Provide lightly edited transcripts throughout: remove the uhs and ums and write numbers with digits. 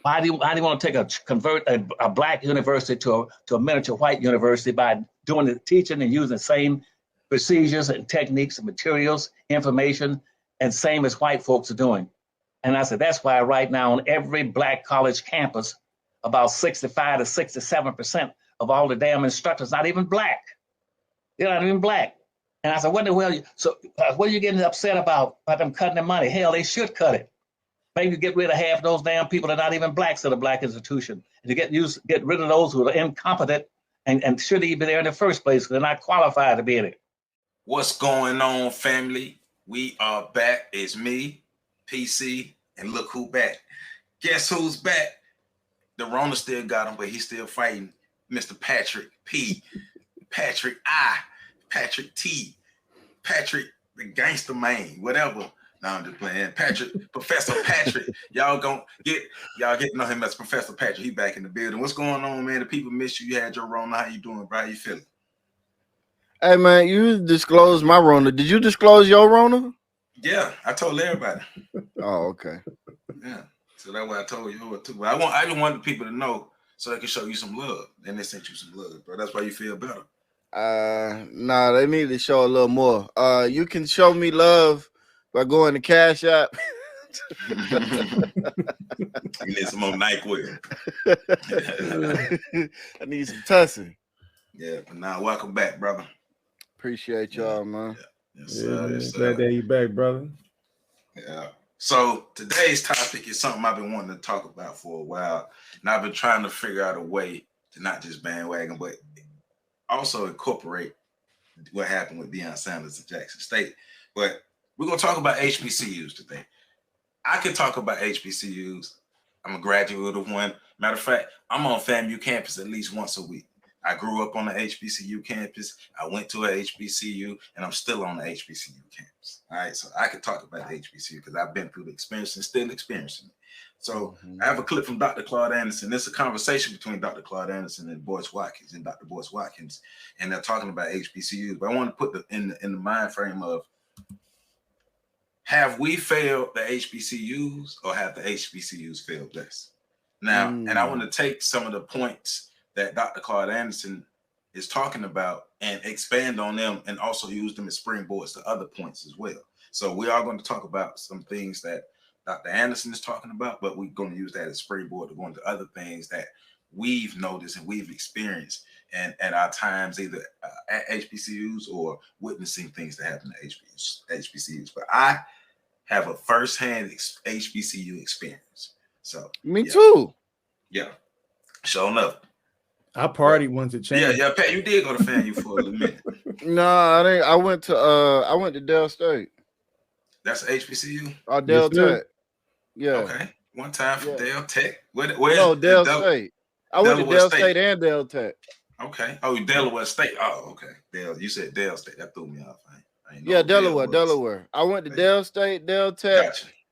Why do you want to convert a black university to a miniature white university by doing the teaching and using the same procedures and techniques and materials, information, and same as white folks are doing? And I said, that's why right now on every black college campus, about 65 to 67% of all the damn instructors not even black. They're not even black. And I said, what are you getting upset about them cutting their money? Hell, they should cut it. Maybe get rid of half those damn people that are not even blacks at a black institution. And to get rid of those who are incompetent and shouldn't even be there in the first place because they're not qualified to be in it. What's going on, family? We are back. It's me, PC, and look who back. Guess who's back? The Rona still got him, but he's still fighting. Mr. Patrick P, Patrick I, Patrick T, Patrick the gangster man, whatever. No, I'm just playing. Patrick, Professor Patrick. Y'all get to know him as Professor Patrick. He back in the building. What's going on, man? The people miss you. You had your Rona. How you doing, bro? How you feeling? Hey, man, you disclosed my Rona. Did you disclose your Rona? Yeah, I told everybody. Oh, okay. Yeah, so that's why I told you too. But I just wanted people to know so they can show you some love. And they sent you some love, bro. That's why you feel better. Nah, they need to show a little more. You can show me love by going to Cashapp. You need some more NyQuil. I need some tussing. Yeah, but now welcome back, brother. Appreciate y'all, man. Yeah. Yes, sir. Yes, sir. Glad that you back, brother. Yeah. So today's topic is something I've been wanting to talk about for a while, and I've been trying to figure out a way to not just bandwagon, but also incorporate what happened with Deion Sanders at Jackson State. But we're gonna talk about HBCUs today. I can talk about HBCUs. I'm a graduate of one. Matter of fact, I'm on FAMU campus at least once a week. I grew up on the HBCU campus. I went to a HBCU, and I'm still on the HBCU campus. All right, so I can talk about the HBCU because I've been through the experience and still experiencing it. So I have a clip from Dr. Claude Anderson. It's a conversation between Dr. Claude Anderson and Boyce Watkins and Dr. Boyce Watkins, and they're talking about HBCUs. But I want to put in the mind frame of, have we failed the HBCUs or have the HBCUs failed us? Now, and I want to take some of the points that Dr. Claude Anderson is talking about and expand on them and also use them as springboards to other points as well. So we are going to talk about some things that Dr. Anderson is talking about, but we're going to use that as springboard to go into other things that we've noticed and we've experienced and at our times either at HBCUs or witnessing things that happen at HBCUs. But I have a firsthand HBCU experience. So me too. Yeah, sure enough. I partied once at change. Yeah, Pat, you did go to FAMU for a little minute. No, I went to Dell State. That's HBCU? Dell Tech. Yeah. Okay. One time for Dell Tech. Where no, Dell State. I went to Dell State and Dell Tech. Okay. Oh, Delaware State. Oh, okay. Dell. You said Dell State. That threw me off. Delaware. I went to Dell State, Dell Tech,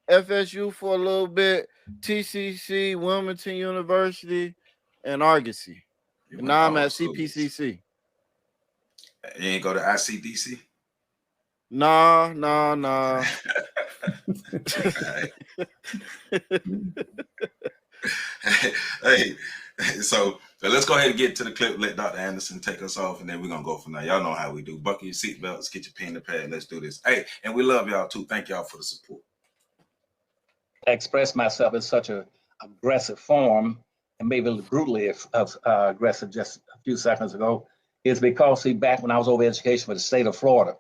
Gotcha. FSU for a little bit, TCC, Wilmington University, and Argosy. Now I'm at CPCC. You ain't go to ICDC? Nah. Hey, so let's go ahead and get to the clip. Let Dr. Anderson take us off, and then we're gonna go from there. Y'all know how we do. Buckle your seatbelts, get your pen and pad. Let's do this. Hey, and we love y'all too. Thank y'all for the support. I express myself in such an aggressive form, and maybe brutally aggressive just a few seconds ago, is because, see, back when I was over education for the state of Florida,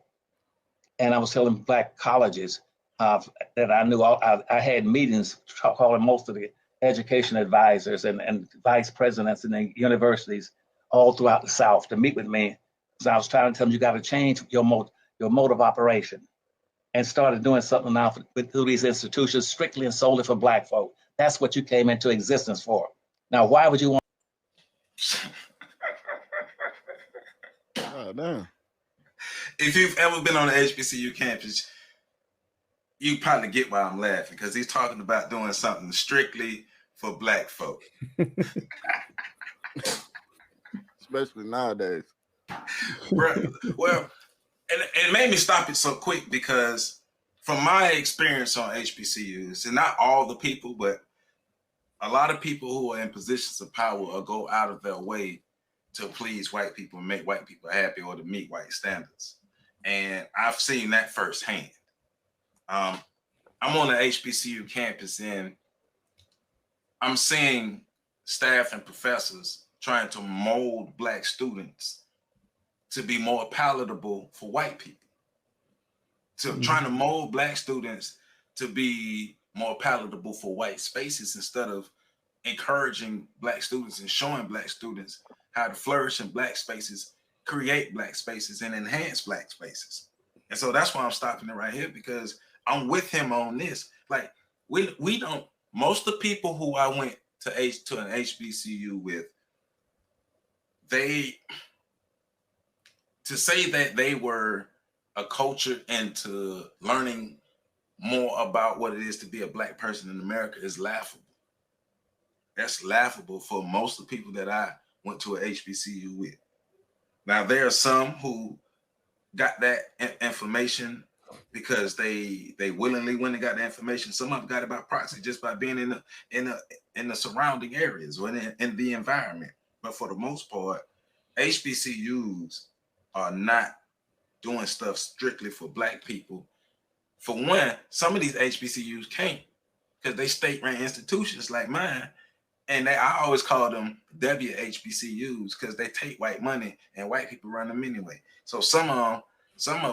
and I was telling black colleges that I knew, I had meetings calling most of the education advisors and vice presidents in the universities all throughout the South to meet with me. So I was trying to tell them, you got to change your mode of operation, and started doing something now through these institutions strictly and solely for black folk. That's what you came into existence for. Now, why would you want? Oh, damn. If you've ever been on the HBCU campus, you probably get why I'm laughing, because he's talking about doing something strictly for black folk. Especially nowadays. Well, and it made me stop it so quick because from my experience on HBCUs, and not all the people, but a lot of people who are in positions of power will go out of their way to please white people, make white people happy, or to meet white standards. And I've seen that firsthand. I'm on the HBCU campus, and I'm seeing staff and professors trying to mold Black students to be more palatable for white people. So trying to mold Black students to be more palatable for white spaces instead of encouraging Black students and showing Black students how to flourish in Black spaces, create Black spaces, and enhance Black spaces. And so that's why I'm stopping it right here, because I'm with him on this. Like, we don't, most of the people who I went to an HBCU with, to say that they were a culture into learning more about what it is to be a Black person in America is laughable. That's laughable for most of the people that I went to an HBCU with. Now, there are some who got that information because they willingly went and got the information. Some of them got it by proxy, just by being in the surrounding areas or in the environment. But for the most part, HBCUs are not doing stuff strictly for Black people. For one, some of these HBCUs can't, because they state-run institutions like mine, and I always call them WHBCUs because they take white money and white people run them anyway. So some of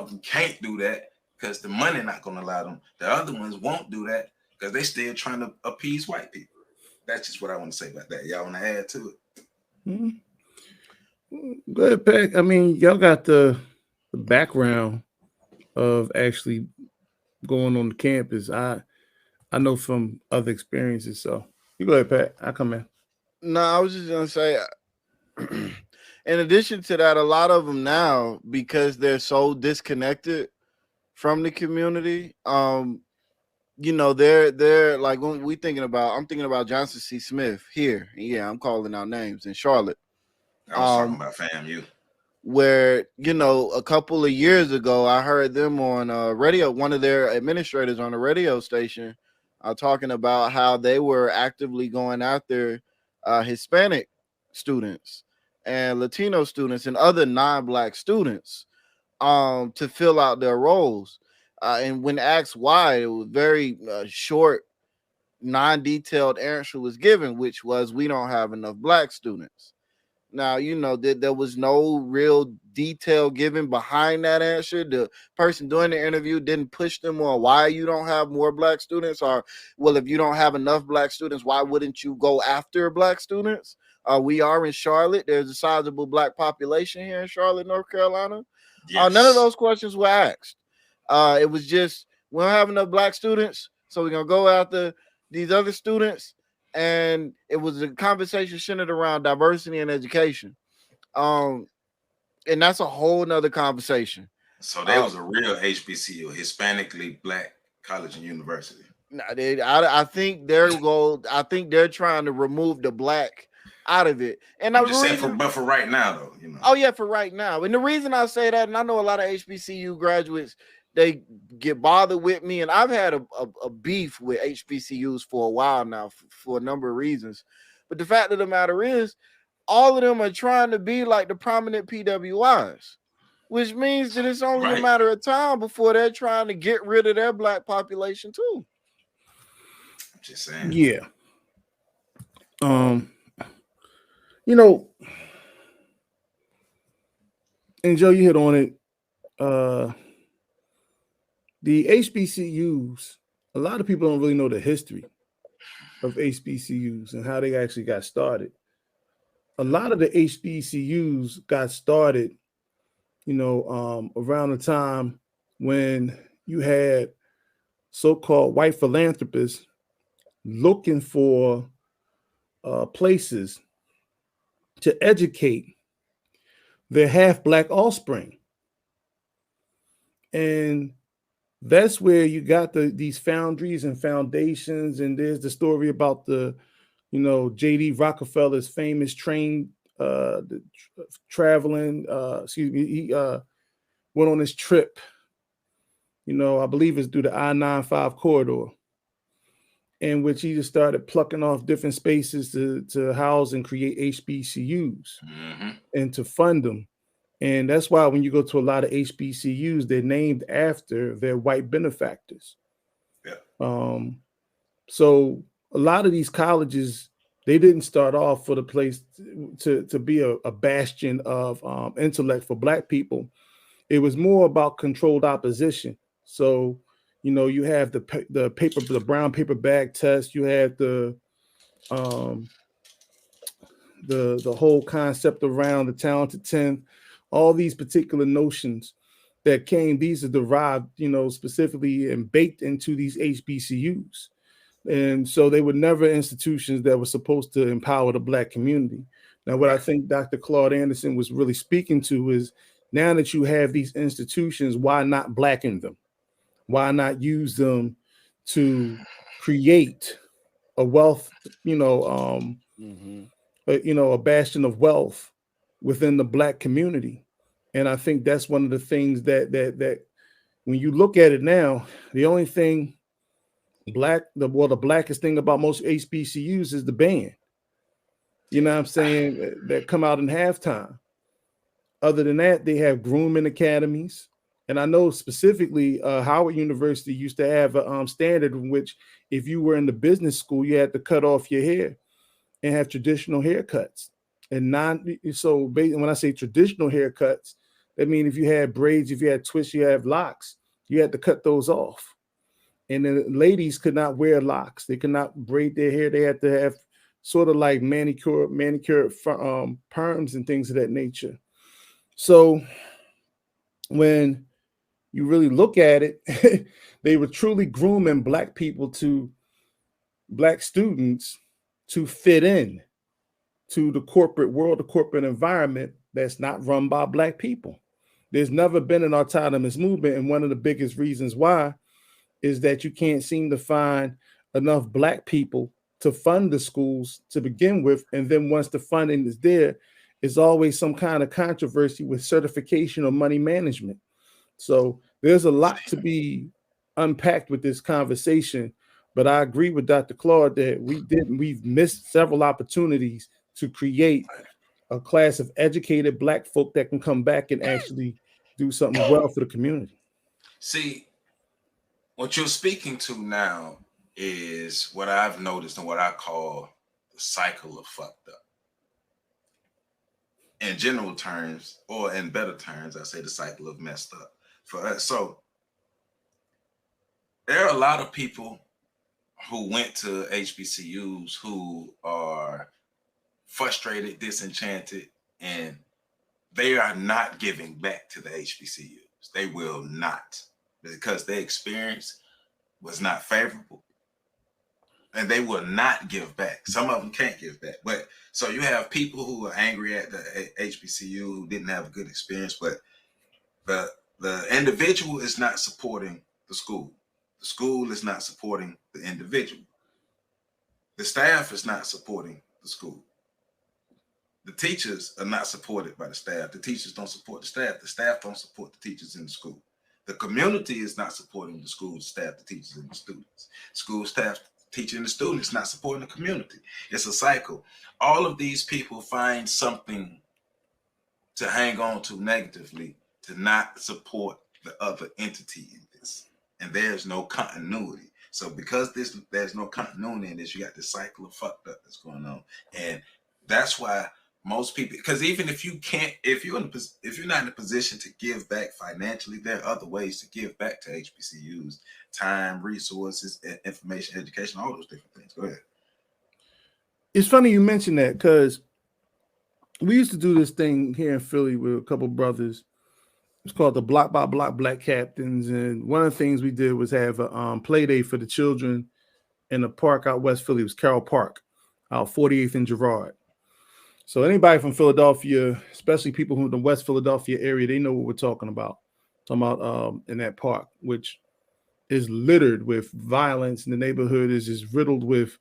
them can't do that because the money not going to allow them. The other ones won't do that because they still trying to appease white people. That's just what I want to say about that. Y'all want to add to it? Mm-hmm. Go ahead, Peck. I mean, y'all got the background of actually going on the campus. I know from other experiences. So you go ahead, Pat. I come in. No, I was just gonna say, in addition to that, a lot of them now, because they're so disconnected from the community, you know, they're like, when I'm thinking about Johnson C. Smith here. Yeah, I'm calling out names in Charlotte. I was talking about FAMU. Where, you know, a couple of years ago, I heard them on radio, one of their administrators on a radio station, talking about how they were actively going after Hispanic students and Latino students and other non-Black students to fill out their roles. And when asked why, it was very short, non-detailed answer was given, which was, we don't have enough Black students. Now, you know, there was no real detail given behind that answer. The person doing the interview didn't push them on why you don't have more Black students, or, well, if you don't have enough Black students, why wouldn't you go after Black students? We are in Charlotte. There's a sizable Black population here in Charlotte, North Carolina. Yes. None of those questions were asked. It was just, we don't have enough Black students, so we're going to go after these other students. And it was a conversation centered around diversity and education. And that's a whole nother conversation. So there was a real HBCU, Hispanically Black college and university. I think they're trying to remove the Black out of it. And I'm just saying, but for right now, though, you know. Oh yeah, for right now. And the reason I say that, and I know a lot of HBCU graduates, they get bothered with me, and I've had a beef with HBCUs for a while now for a number of reasons. But the fact of the matter is, all of them are trying to be like the prominent PWIs, which means that it's only a matter of time before they're trying to get rid of their Black population too. I'm just saying. Yeah. You know, and Joe, you hit on it. The HBCUs, a lot of people don't really know the history of HBCUs and how they actually got started. A lot of the HBCUs got started, you know, around the time when you had so-called white philanthropists looking for places to educate their half-Black offspring. And that's where you got these foundries and foundations. And there's the story about J.D. Rockefeller's famous train traveling. He went on this trip, I believe it's through the I-95 corridor. in which he just started plucking off different spaces to house and create HBCUs and to fund them. And that's why when you go to a lot of HBCUs, they're named after their white benefactors. Yeah. So a lot of these colleges, they didn't start off for the place to be a bastion of intellect for Black people. It was more about controlled opposition. So, you know, you have the brown paper bag test. You have the whole concept around the talented 10th, all these particular notions that came. These are derived, you know, specifically and baked into these HBCUs. And so they were never institutions that were supposed to empower the Black community. Now, what I think Dr. Claude Anderson was really speaking to is, now that you have these institutions, why not blacken them? Why not use them to create a wealth, a bastion of wealth within the Black community? And I think that's one of the things that when you look at it now, the only thing the blackest thing about most HBCUs is the band. You know what I'm saying? That come out in halftime. Other than that, they have grooming academies. And I know specifically Howard University used to have a standard in which if you were in the business school, you had to cut off your hair and have traditional haircuts. And when I say traditional haircuts, that means if you had braids, if you had twists, you have locks, you had to cut those off. And the ladies could not wear locks. They could not braid their hair. They had to have sort of like manicured perms and things of that nature. So when you really look at it, they were truly grooming Black people Black students to fit in to the corporate world, the corporate environment that's not run by Black people. There's never been an autonomous movement. And one of the biggest reasons why is that you can't seem to find enough Black people to fund the schools to begin with. And then once the funding is there, it's always some kind of controversy with certification or money management. So there's a lot to be unpacked with this conversation. But I agree with Dr. Claude that we've missed several opportunities to create a class of educated Black folk that can come back and actually do something well for the community. See, what you're speaking to now is what I've noticed and what I call the cycle of fucked up. In general terms, or in better terms, I say the cycle of messed up for us. So there are a lot of people who went to HBCUs who are frustrated, disenchanted, and they are not giving back to the HBCUs. They will not, because their experience was not favorable. And they will not give back. Some of them can't give back. But so you have people who are angry at the HBCU who didn't have a good experience, but the individual is not supporting the school. The school is not supporting the individual. The staff is not supporting the school. The teachers are not supported by the staff. The teachers don't support the staff. The staff don't support the teachers in the school. The community is not supporting the school staff, the teachers, and the students. School staff, teaching the students, not supporting the community. It's a cycle. All of these people find something to hang on to negatively to not support the other entity in this. And there's no continuity. So because there's no continuity in this, you got this cycle of fucked up that's going on. And that's why most people, because even if you can't, if you're not in a position to give back financially, there are other ways to give back to HBCUs: time, resources, information, education, all those different things. Go ahead. It's funny you mentioned that, because we used to do this thing here in Philly with a couple brothers. It's called the Block by Block Black Captains. And one of the things we did was have a play day for the children in the park out West Philly. It was Carroll Park, out 48th and Girard. So anybody from Philadelphia, especially people who in the West Philadelphia area, they know what we're talking about. Talking about in that park, which is littered with violence, and the neighborhood is just riddled with,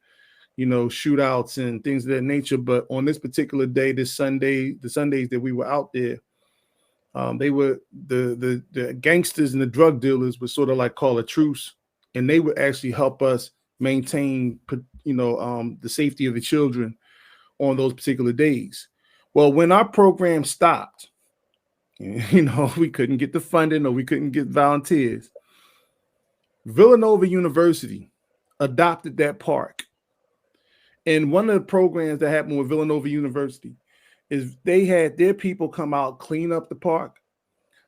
shootouts and things of that nature. But on this particular day, the Sundays that we were out there, they were the gangsters and the drug dealers would sort of like call a truce, and they would actually help us maintain, the safety of the children on those particular days. Well, when our program stopped, we couldn't get the funding or we couldn't get volunteers. Villanova University adopted that park. And one of the programs that happened with Villanova University is they had their people come out, clean up the park.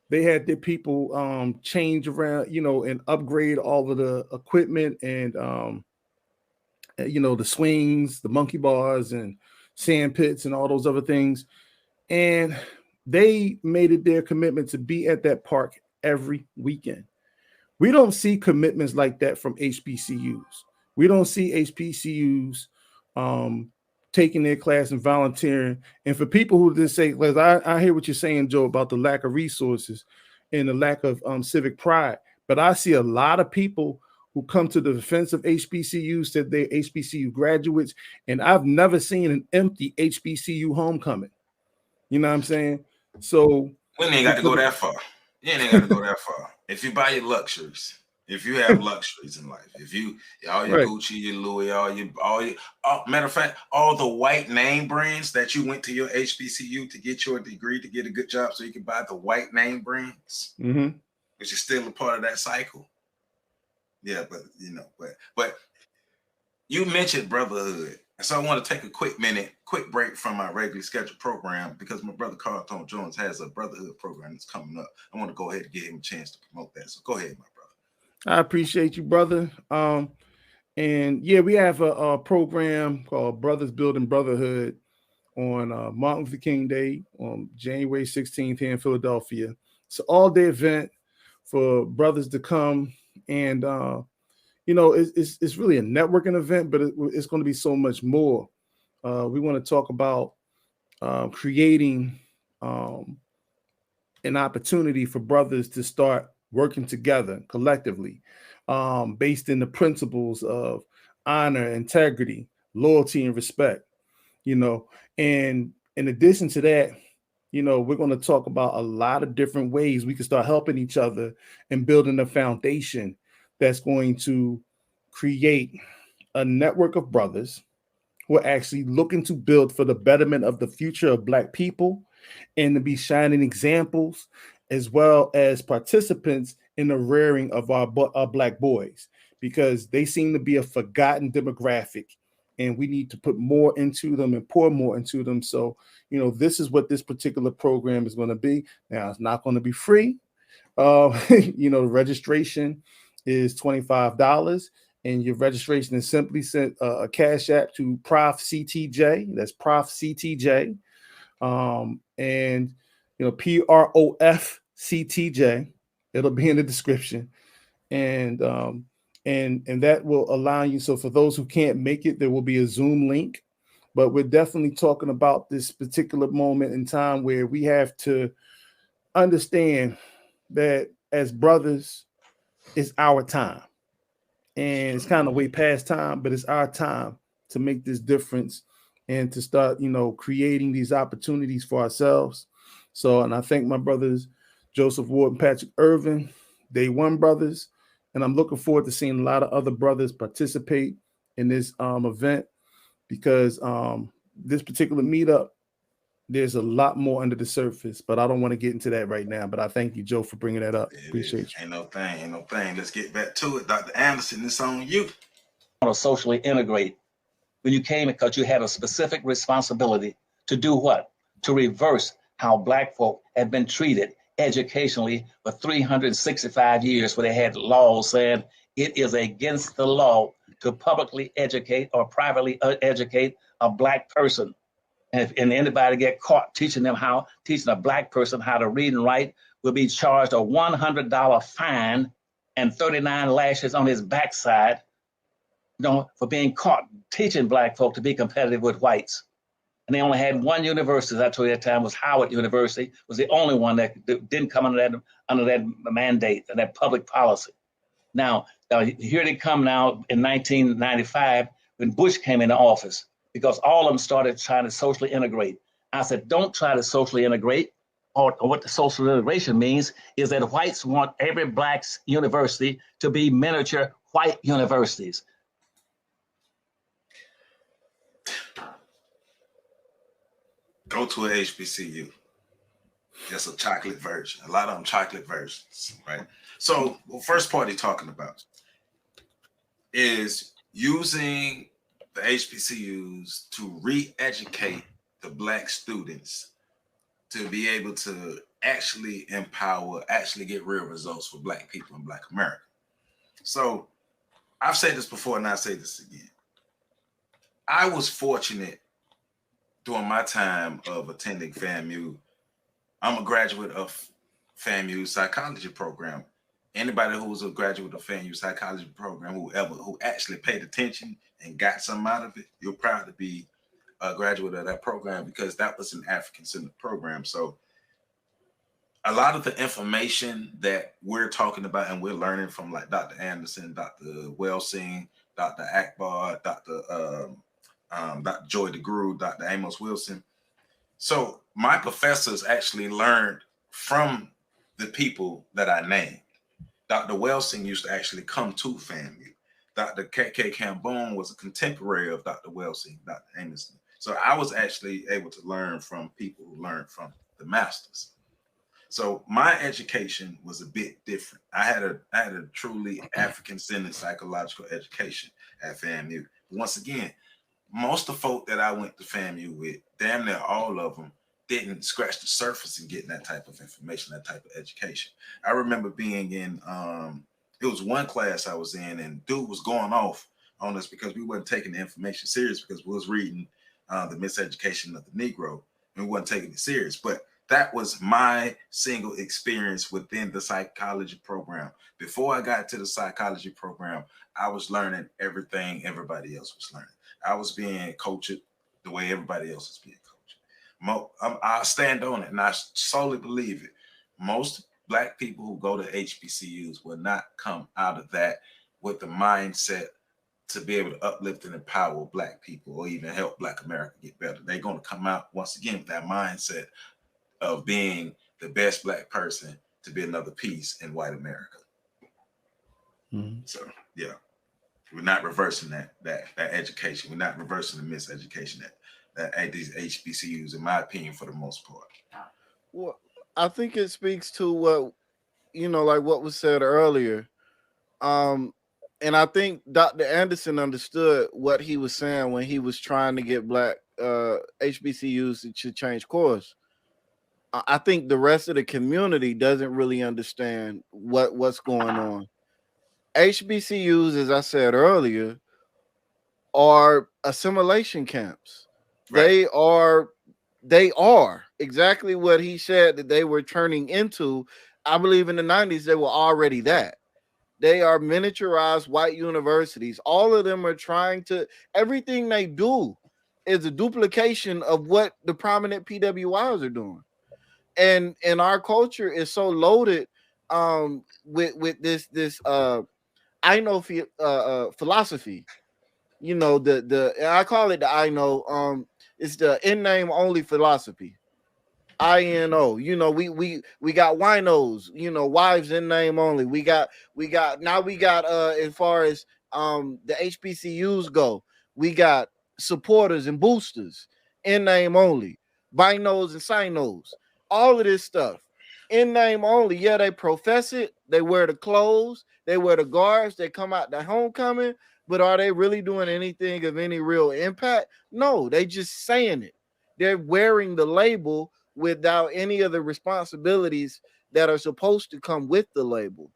They had their people change around, and upgrade all of the equipment and, the swings, the monkey bars and sand pits and all those other things. And they made it their commitment to be at that park every weekend. We don't see commitments like that from HBCUs. We don't see HBCUs taking their class and volunteering. And for people who just say, I hear what you're saying, Joe, about the lack of resources and the lack of civic pride. But I see a lot of people who come to the defense of HBCUs, said they're HBCU graduates, and I've never seen an empty HBCU homecoming. You know what I'm saying? So we ain't got to go that far. You ain't got to go that far. If you buy your luxuries, if you have luxuries in life, if you all your Gucci, your Louis, matter of fact, all the white name brands that you went to your HBCU to get your degree, to get a good job, so you can buy the white name brands, which is still a part of that cycle. Yeah, but you mentioned Brotherhood. And so I want to take a quick break from my regularly scheduled program because my brother Carlton Jones has a Brotherhood program that's coming up. I want to go ahead and give him a chance to promote that. So go ahead, my brother. I appreciate you, brother. And yeah, we have a program called Brothers Building Brotherhood on Martin Luther King Day on January 16th here in Philadelphia. It's an all-day event for brothers to come and it's really a networking event, but it's going to be so much more. We want to talk about creating an opportunity for brothers to start working together collectively, based in the principles of honor, integrity, loyalty, and respect. And in addition to that, we're going to talk about a lot of different ways we can start helping each other and building a foundation that's going to create a network of brothers who are actually looking to build for the betterment of the future of Black people and to be shining examples as well as participants in the rearing of our Black boys, because they seem to be a forgotten demographic and we need to put more into them and pour more into them. So, this is what this particular program is going to be. Now, it's not going to be free. The registration is $25, and your registration is simply sent a Cash App to Prof CTJ. That's Prof CTJ, and PROF CTJ. It'll be in the description, and that will allow you. So for those who can't make it, there will be a Zoom link. But we're definitely talking about this particular moment in time where we have to understand that as brothers, it's our time. And it's kind of way past time, but it's our time to make this difference and to start, creating these opportunities for ourselves. So, and I thank my brothers, Joseph Ward and Patrick Irvin, Day One brothers. And I'm looking forward to seeing a lot of other brothers participate in this event, because this particular meetup, there's a lot more under the surface, but I don't want to get into that right now. But I thank you, Joe, for bringing that up. Appreciate you. Ain't no thing. Let's get back to it. Dr. Anderson, it's on you. Want to socially integrate. When you came, because you had a specific responsibility to do what? To reverse how Black folk had been treated educationally for 365 years, where they had laws saying it is against the law to publicly educate or privately educate a Black person. And if anybody get caught teaching a Black person how to read and write, will be charged a $100 fine and 39 lashes on his backside, for being caught teaching Black folk to be competitive with whites. And they only had one university, as I told you at that time, was Howard University, was the only one that didn't come under that mandate and that public policy. Now here they come now in 1995 when Bush came into office, because all of them started trying to socially integrate. I said, don't try to socially integrate. Or what the social integration means is that whites want every Black university to be miniature white universities. go to a HBCU. That's a chocolate version. A lot of them chocolate versions, right? So, first part he's talking about is using the HBCUs to re-educate the Black students to be able to actually empower, actually get real results for Black people in Black America. So I've said this before and I'll say this again. I was fortunate during my time of attending FAMU. I'm a graduate of FAMU psychology program. Anybody who's a graduate of FAMU psychology program who actually paid attention and got something out of it, you're proud to be a graduate of that program because that was an African-centered program. So a lot of the information that we're talking about and we're learning from like Dr. Anderson, Dr. Welsing, Dr. Akbar, Dr. Joy DeGruy, Dr. Amos Wilson. So my professors actually learned from the people that I named. Dr. Welsing used to actually come to FAMU. Dr. K.K. Cambone was a contemporary of Dr. Welsing, Dr. Anderson. So I was actually able to learn from people who learned from the masters. So my education was a bit different. I had a truly African-centered psychological education at FAMU. Once again, most of the folk that I went to FAMU with, damn near all of them, didn't scratch the surface and getting that type of information, that type of education. I remember being in, it was one class I was in, and dude was going off on us because we weren't taking the information serious because we was reading The Miseducation of the Negro, and we weren't taking it serious. But that was my single experience within the psychology program. Before I got to the psychology program, I was learning everything everybody else was learning. I was being coached the way everybody else is being coached. I stand on it, and I solely believe it. Most Black people who go to HBCUs will not come out of that with the mindset to be able to uplift and empower Black people or even help Black America get better. They're going to come out, once again, with that mindset of being the best Black person to be another piece in white America. Mm-hmm. So, yeah. We're not reversing that education. We're not reversing the miseducation that at these HBCUs, in my opinion, for the most part. Well, I think it speaks to what, like what was said earlier. And I think Dr. Anderson understood what he was saying when he was trying to get Black HBCUs to change course. I think the rest of the community doesn't really understand what's going on. HBCUs, as I said earlier, are assimilation camps. Right. They are exactly what he said that they were turning into. I believe in the 90s, they were already that. They are miniaturized white universities. All of them are trying to, everything they do is a duplication of what the prominent PWIs are doing. And our culture is so loaded with this I know philosophy. I call it the I know. It's the in name only philosophy. INO. We got winos. Wives in name only. We got as far as the HBCUs go, we got supporters and boosters in name only. Binos and sinos. All of this stuff in name only. Yeah, they profess it. They wear the clothes. They wear the guards. They come out the homecoming. But are they really doing anything of any real impact? No, they just saying it. They're wearing the label without any of the responsibilities that are supposed to come with the label.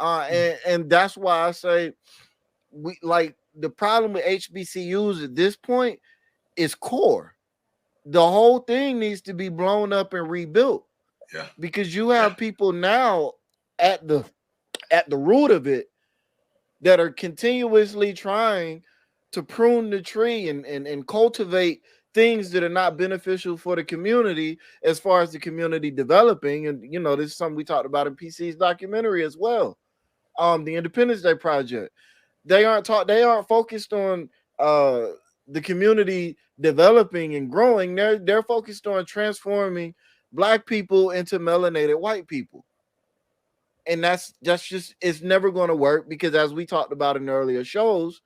And that's why I say we like the problem with HBCUs at this point is core. The whole thing needs to be blown up and rebuilt. Yeah. Because you have people now at the root of it that are continuously trying to prune the tree and cultivate things that are not beneficial for the community as far as the community developing. And this is something we talked about in PC's documentary as well. The Independence Day Project. They aren't focused on the community developing and growing. They're focused on transforming Black people into melanated white people. And that's just, it's never going to work because, as we talked about in earlier shows,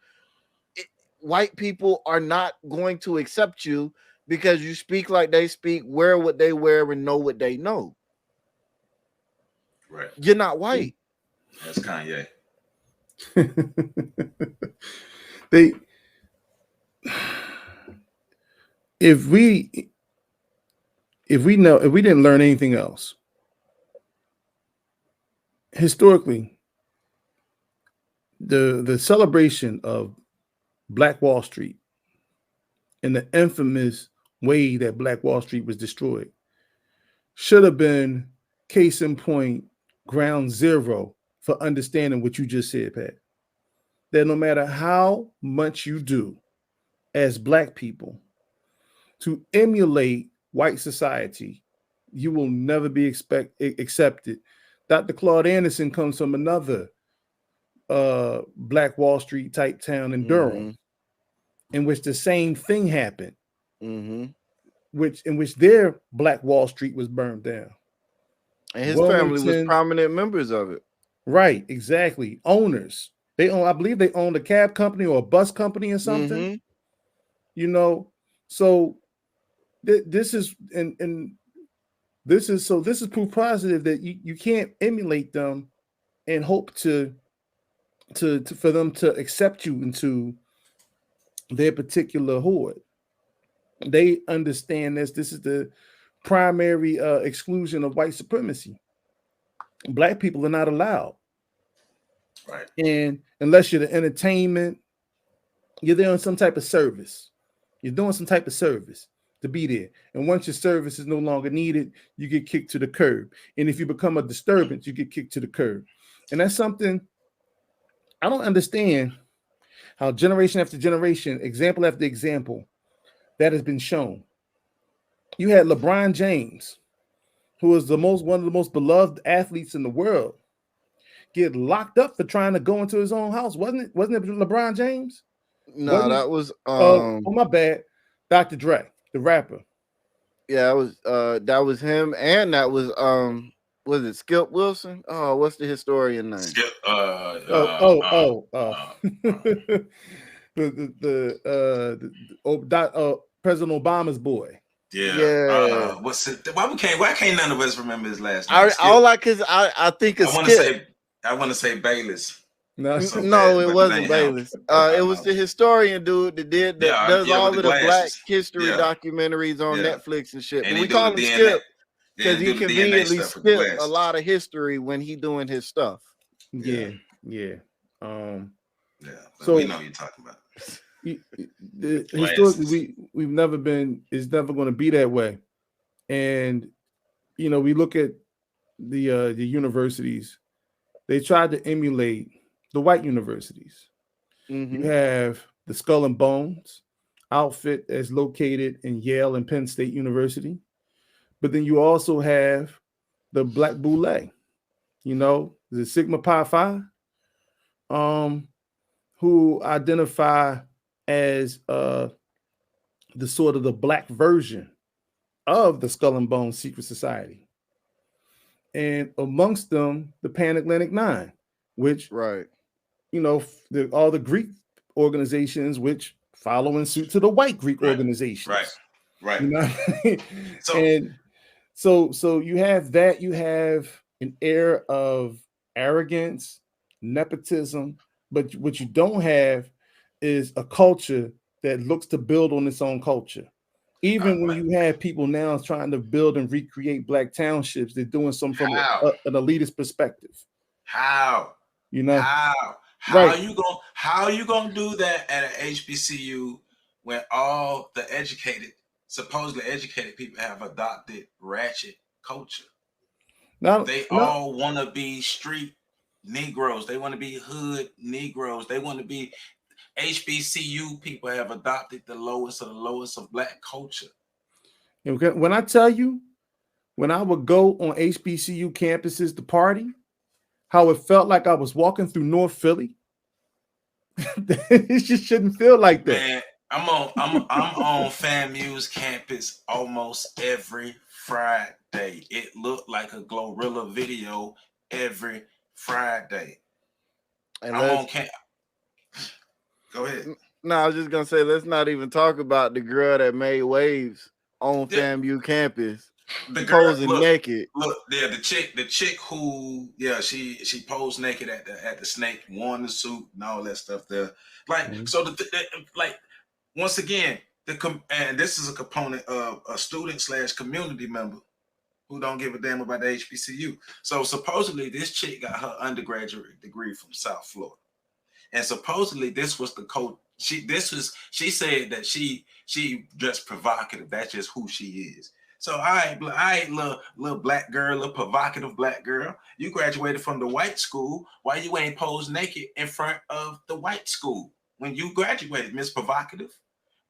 white people are not going to accept you because you speak like they speak, wear what they wear, and know what they know. Right. You're not white. That's Kanye. They, if we didn't learn anything else, historically, the celebration of Black Wall Street and the infamous way that Black Wall Street was destroyed should have been case in point, ground zero for understanding what you just said, Pat. That no matter how much you do as Black people to emulate white society, you will never be accepted. Dr. Claude Anderson comes from another Black Wall Street type town in Durham, in which the same thing happened, in which their Black Wall Street was burned down. And his family was prominent members of it. Right, exactly. Owners. I believe they owned a cab company or a bus company or something. You know, so this is proof positive that you can't emulate them and hope to for them to accept you into their particular horde. They understand this. This is the primary exclusion of white supremacy. Black people are not allowed. Right. And unless you're the entertainment, you're there on some type of service. You're doing some type of service to be there. And once your service is no longer needed, you get kicked to the curb. And if you become a disturbance, you get kicked to the curb. And that's something I don't understand, how generation after generation, example after example, that has been shown. You had LeBron James, who is one of the most beloved athletes in the world, get locked up for trying to go into his own house. Wasn't it LeBron James? No, that was oh my bad. Dr. Dre, the rapper. Yeah, that was him, and that was it Skip Wilson? Oh, what's the historian name? Skip President Obama's boy. Yeah. What's it? Why can't none of us remember his last name? I think it's I want to say Bayless. No, it wasn't Bayless. It was the historian dude that does all of the Black history documentaries on Netflix and shit. And but we call him Skip because he conveniently skip a lot of history when he doing his stuff. Yeah. So we know what you're talking about. Historically, it's never going to be that way. And we look at the universities. They tried to emulate the white universities. You have the Skull and Bones outfit that's located in Yale and Penn State University, but then you also have the Black Boule, the Sigma Pi Phi, who identify as the sort of the Black version of the Skull and Bones secret society. And amongst them, the Pan-Atlantic Nine, which, all the Greek organizations, which follow in suit to the white Greek organizations. Right. So you have that. You have an air of arrogance, nepotism, but what you don't have is a culture that looks to build on its own culture. Even when you have people now trying to build and recreate Black townships, they're doing something from an elitist perspective. How you gonna do that at an HBCU when all the supposedly educated people have adopted ratchet culture? They all want to be street Negroes. They want to be hood Negroes. They want to be HBCU people have adopted the lowest of the lowest of Black culture. When I tell you, when I would go on HBCU campuses to party, how it felt like I was walking through North Philly. It just shouldn't feel like that. Man, I'm on FAMU's campus almost every Friday. It looked like a Glorilla video every Friday. I'm on camp. Go ahead. No, I was just gonna say, let's not even talk about the girl that made waves on FAMU campus, the girl posing naked. Yeah, the chick who, yeah, she posed naked at the snake, won the suit and all that stuff there. Like, so like, once again, and this is a component of a student / community member who don't give a damn about the HBCU. So supposedly this chick got her undergraduate degree from South Florida. And supposedly this was the code. She said that she dressed provocative. That's just who she is. So I ain't little black girl, little provocative black girl. You graduated from the white school. Why you ain't posed naked in front of the white school when you graduated, Miss Provocative?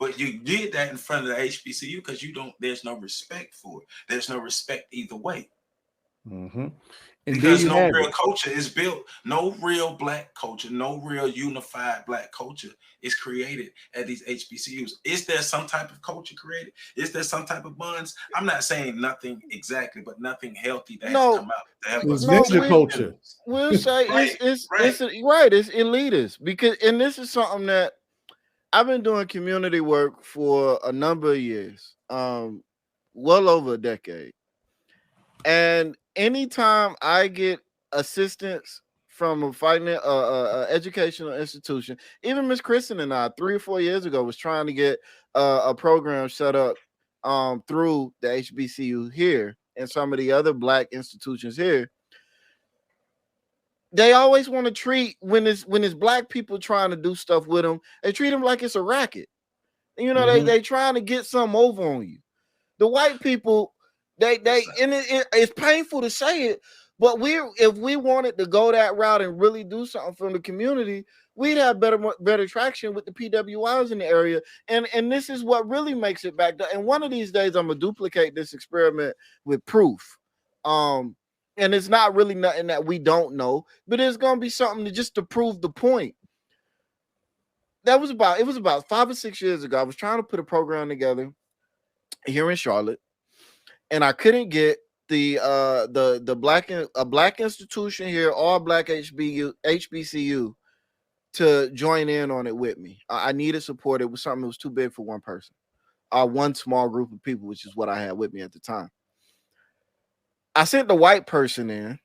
But you did that in front of the HBCU because there's no respect for it. There's no respect either way. Mm-hmm. Because no real culture is built, no real black culture, no real unified black culture is created at these HBCUs. Is there some type of culture created? Is there some type of bonds? I'm not saying nothing exactly, but nothing healthy that has come out to help us. Ninja culture. We'll say it's elitist, because, and this is something that I've been doing community work for a number of years, well over a decade. And anytime I get assistance from a educational institution, even Miss Kristen and I 3 or 4 years ago was trying to get a program set up through the HBCU here and some of the other black institutions here. They always want to treat, when it's black people trying to do stuff with them, they treat them like it's a racket. You know, they trying to get something over on you. The white people, it's painful to say it, but if we wanted to go that route and really do something from the community, we'd have better traction with the PWIs in the area. And this is what really makes it back. And one of these days, I'm gonna duplicate this experiment with proof. And it's not really nothing that we don't know, but it's gonna be something to prove the point. It was about 5 or 6 years ago. I was trying to put a program together here in Charlotte, and I couldn't get the black institution here, all black HBCU to join in on it with me. I needed support. It was something that was too big for one person, one small group of people, which is what I had with me at the time. I sent the white person in.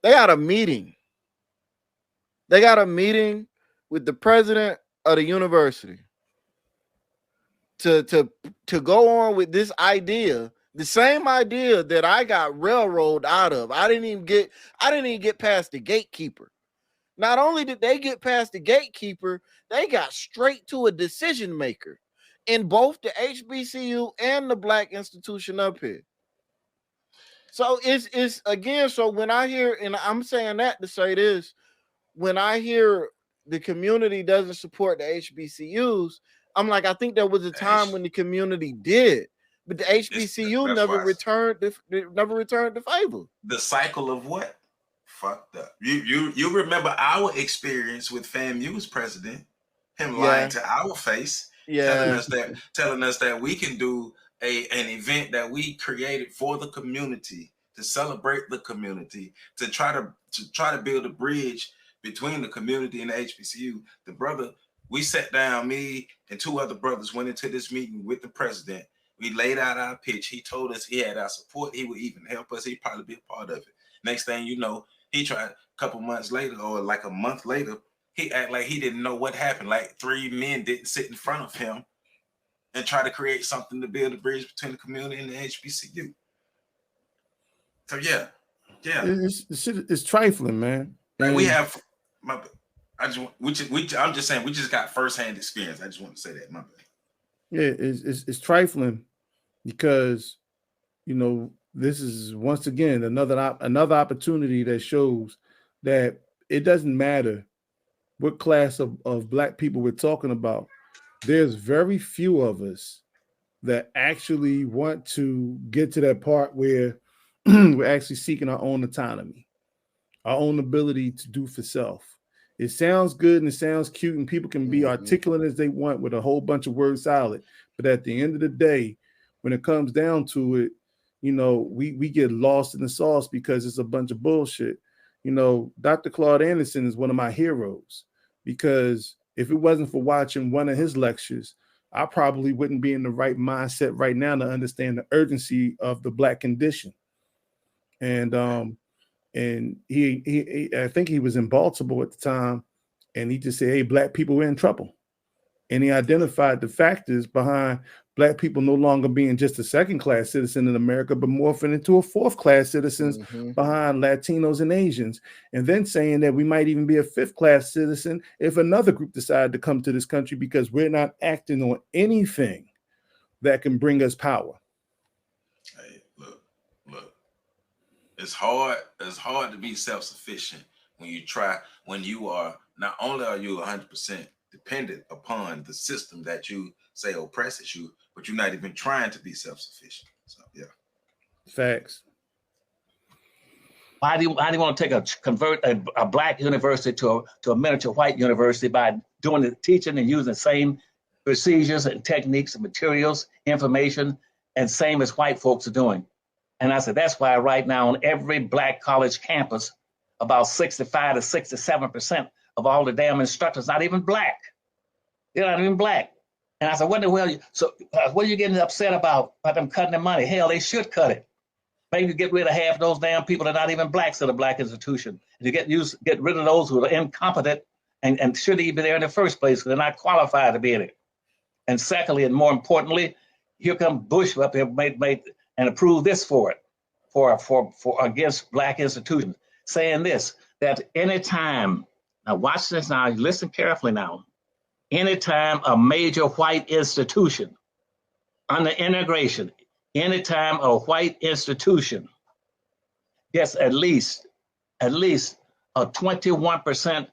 They had a meeting. They got a meeting with the president of the university to go on with this idea, the same idea that I got railroaded out of. I didn't even get past the gatekeeper. Not only did they get past the gatekeeper, they got straight to a decision maker in both the HBCU and the black institution up here. So it's again, so when I hear, and I'm saying that to say this, when I hear the community doesn't support the HBCUs, I'm like, I think there was a time when the community did, but the HBCU never returned the favor. The cycle of what? Fucked up. You remember our experience with FAMU's president, him lying to our face, telling us that we can do an event that we created for the community, to celebrate the community, to try to build a bridge between the community and the HBCU. The brother, we sat down, me and 2 other brothers went into this meeting with the president. We laid out our pitch. He told us he had our support. He would even help us. He'd probably be a part of it. Next thing you know, he tried a couple months later, or like a month later, he act like he didn't know what happened. Like 3 men didn't sit in front of him and try to create something to build a bridge between the community and the HBCU. So yeah. It's trifling, man. Like we have, I'm just saying, we just got firsthand experience. I just want to say that, my bad. Yeah, it's trifling because, you know, this is once again another opportunity that shows that it doesn't matter what class of black people we're talking about. There's very few of us that actually want to get to that part where we're actually seeking our own autonomy, our own ability to do for self. It sounds good and it sounds cute, and people can be articulate as they want with a whole bunch of word salad. But at the end of the day, when it comes down to it, you know, we get lost in the sauce because it's a bunch of bullshit. You know, Dr. Claude Anderson is one of my heroes because If it wasn't for watching one of his lectures, I probably wouldn't be in the right mindset right now to understand the urgency of the Black condition. And he I think he was in Baltimore at the time, and he just said, "Hey, Black people, we're in trouble." And he identified the factors behind Black people no longer being just a second-class citizen in America, but morphing into a fourth-class citizens behind Latinos and Asians. And then saying that we might even be a fifth-class citizen if another group decided to come to this country because we're not acting on anything that can bring us power. Hey, look. It's hard to be self-sufficient when you are, not only are you 100% dependent upon the system that you say oppresses you, but you're not even trying to be self-sufficient. So yeah. Facts. Why do you want to convert a Black university to a miniature white university by doing the teaching and using the same procedures and techniques and materials, information, and same as white folks are doing? And I said, that's why right now on every Black college campus, about 65 to 67% of all the damn instructors not even Black. They're not even Black. And I said, what the hell? What are you getting upset about them cutting their money? Hell, they should cut it. Maybe get rid of half those damn people that are not even Blacks at a Black institution. And to get rid of those who are incompetent and shouldn't even be there in the first place because they're not qualified to be in it. And secondly, and more importantly, here come Bush up here made and approved this for against Black institutions, saying this, that anytime, now watch this now, listen carefully now, anytime a major white institution under integration, anytime a white institution gets at least a 21%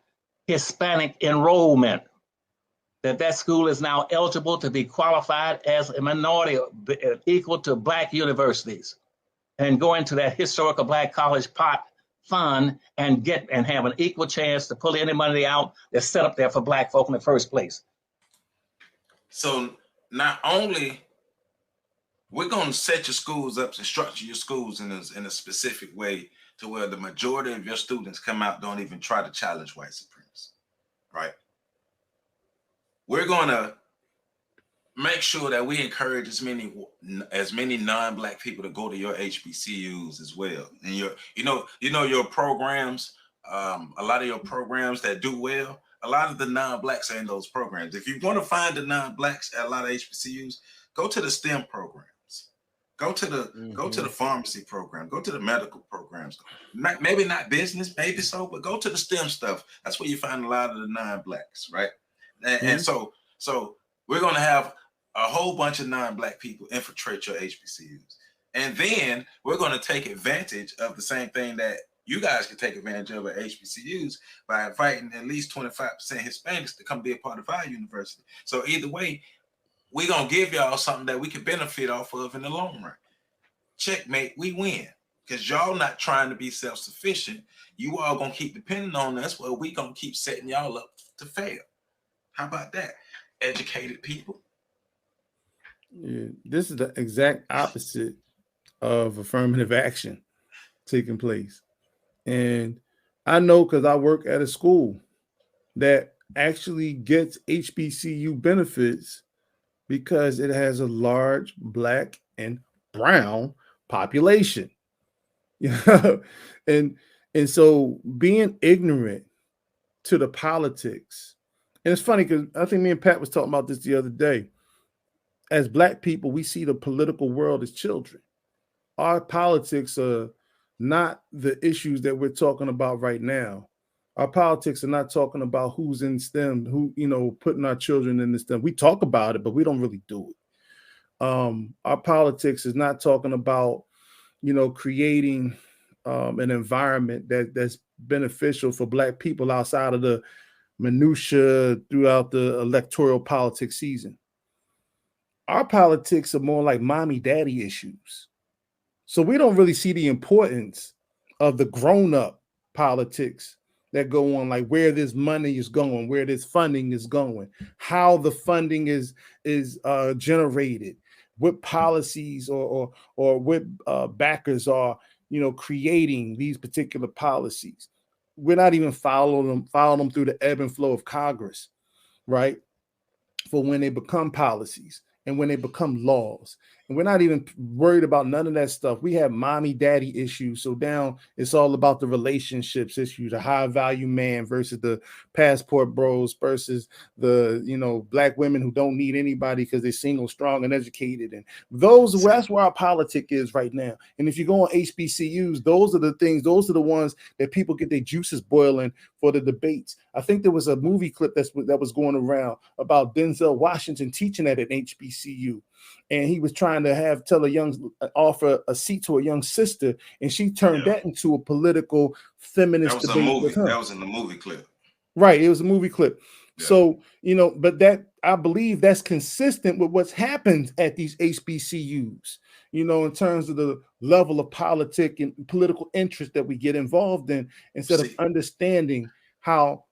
Hispanic enrollment, that school is now eligible to be qualified as a minority equal to Black universities and go into that historical Black college pot fund and have an equal chance to pull any money out that's set up there for Black folk in the first place. So not only we're going to set your schools up and structure your schools in a specific way to where the majority of your students come out, don't even try to challenge white supremacy, right? We're going to make sure that we encourage as many non-Black people to go to your HBCUs as well. And your programs, a lot of your programs that do well, a lot of the non-Blacks are in those programs. If you want to find the non-Blacks at a lot of HBCUs, go to the STEM programs. Go to the pharmacy program. Go to the medical programs. Maybe not business, maybe so, but go to the STEM stuff. That's where you find a lot of the non-Blacks, right? And so we're going to have a whole bunch of non-Black people infiltrate your HBCUs. And then we're going to take advantage of the same thing that you guys can take advantage of at HBCUs by inviting at least 25% Hispanics to come be a part of our university. So either way, we're going to give y'all something that we can benefit off of in the long run. Checkmate, we win. Because y'all not trying to be self-sufficient. You all going to keep depending on us, well, we going to keep setting y'all up to fail. How about that? Educated people. Yeah, this is the exact opposite of affirmative action taking place. And I know because I work at a school that actually gets HBCU benefits because it has a large Black and brown population. And so being ignorant to the politics, and it's funny because I think me and Pat was talking about this the other day. As Black people, we see the political world as children. Our politics are not the issues that we're talking about right now. Our politics are not talking about who's in STEM, putting our children in the STEM. We talk about it, but we don't really do it. Our politics is not talking about, creating an environment that's beneficial for Black people outside of the minutia throughout the electoral politics season. Our politics are more like mommy daddy issues. So we don't really see the importance of the grown-up politics that go on, like where this money is going, where this funding is going, how the funding is generated, what policies or what backers are, creating these particular policies. We're not even following them through the ebb and flow of Congress. right? For when they become policies and when they become laws. And we're not even worried about none of that stuff. We have mommy daddy issues. So now it's all about the relationships issues, the high value man versus the passport bros versus the, you know, black women who don't need anybody because they're single, strong, and educated. And that's where our politic is right now. And if you go on HBCUs, those are the things, those are the ones that people get their juices boiling for the debates. I think there was a movie clip that was going around about Denzel Washington teaching at an HBCU. And he was trying to offer a seat to a young sister, and she turned that into a political feminist debate with him. That was in the movie clip. Right, it was a movie clip. Yeah. So, you know, but that, I believe that's consistent with what's happened at these HBCUs, you know, in terms of the level of politic and political interest that we get involved in, instead of understanding how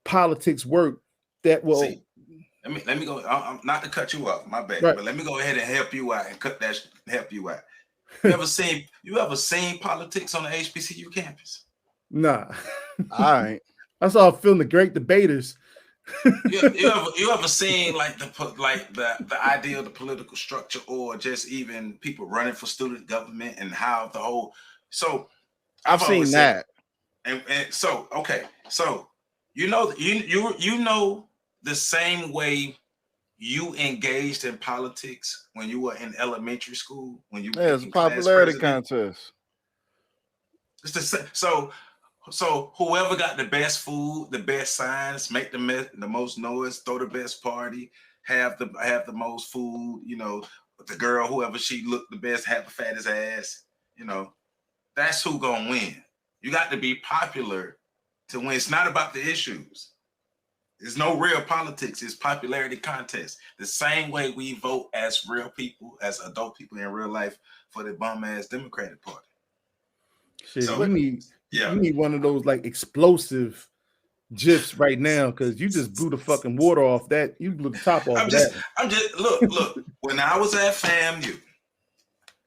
politics work. That will let me go. I'm not to cut you off, my bad, right. But let me go ahead and help you out and help you out. You ever seen politics on the HBCU campus? Nah. All right. I saw film The Great Debaters. you ever seen like the idea of the political structure, or just even people running for student government and how the whole I've seen that. And so okay, so you know the same way you engaged in politics when you were in elementary school, when you it's a popularity contest. It's the same. So whoever got the best food, the best signs, make the most noise, throw the best party, have the most food, you know, the girl, whoever she looked the best, have the fattest ass, you know, that's who gonna win. You got to be popular to win. It's not about the issues. There's no real politics. It's popularity contest. The same way we vote as real people, as adult people in real life, for the bum ass Democratic Party. Shit, so, you need one of those like explosive GIFs right now, because you just blew the fucking water off that. You blew the top off that. Look. When I was at FAMU,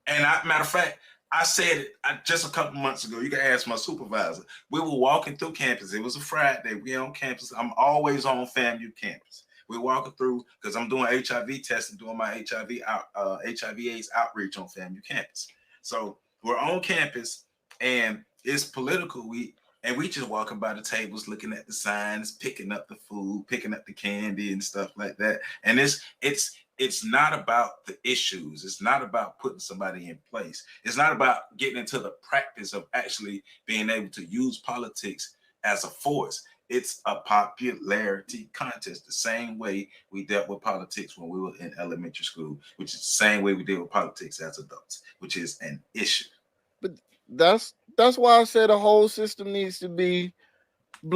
and matter of fact, I said it just a couple months ago. You can ask my supervisor. We were walking through campus. It was a Friday. We on campus. I'm always on FAMU campus. We're walking through because I'm doing HIV testing, doing my HIV/AIDS outreach on FAMU campus. So we're on campus, and it's political. We just walking by the tables, looking at the signs, picking up the food, picking up the candy and stuff like that. And it's not about the issues. It's not about putting somebody in place. It's not about getting into the practice of actually being able to use politics as a force. It's a popularity contest, the same way we dealt with politics when we were in elementary school, which is the same way we deal with politics as adults, which is an issue. But that's why I said the whole system needs to be.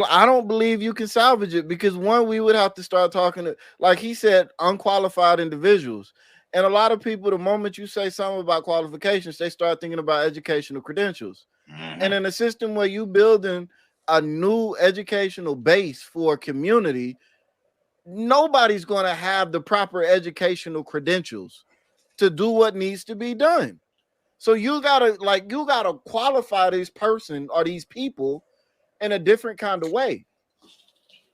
I don't believe you can salvage it, because one, we would have to start talking to, like he said, unqualified individuals. And a lot of people, the moment you say something about qualifications, they start thinking about educational credentials. Mm-hmm. And in a system where you building a new educational base for a community, nobody's going to have the proper educational credentials to do what needs to be done. So you gotta qualify this person or these people in a different kind of way.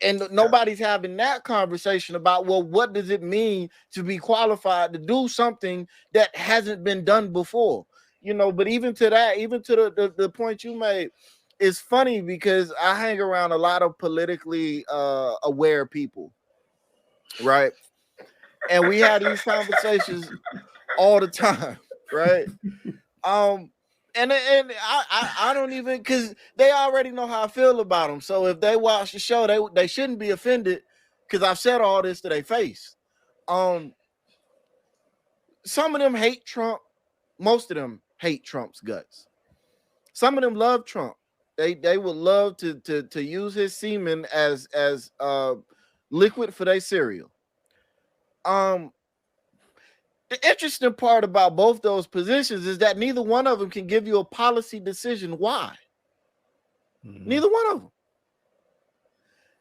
And nobody's having that conversation about, well, what does it mean to be qualified to do something that hasn't been done before? You know, but even to the point you made, it's funny because I hang around a lot of politically aware people, right? And we have these conversations all the time, right? And I don't even, because they already know how I feel about them. So if they watch the show, they shouldn't be offended, because I've said all this to their face. Some of them hate Trump. Most of them hate Trump's guts. Some of them love Trump. They would love to use his semen as liquid for their cereal. The interesting part about both those positions is that neither one of them can give you a policy decision why. Mm-hmm. Neither one of them.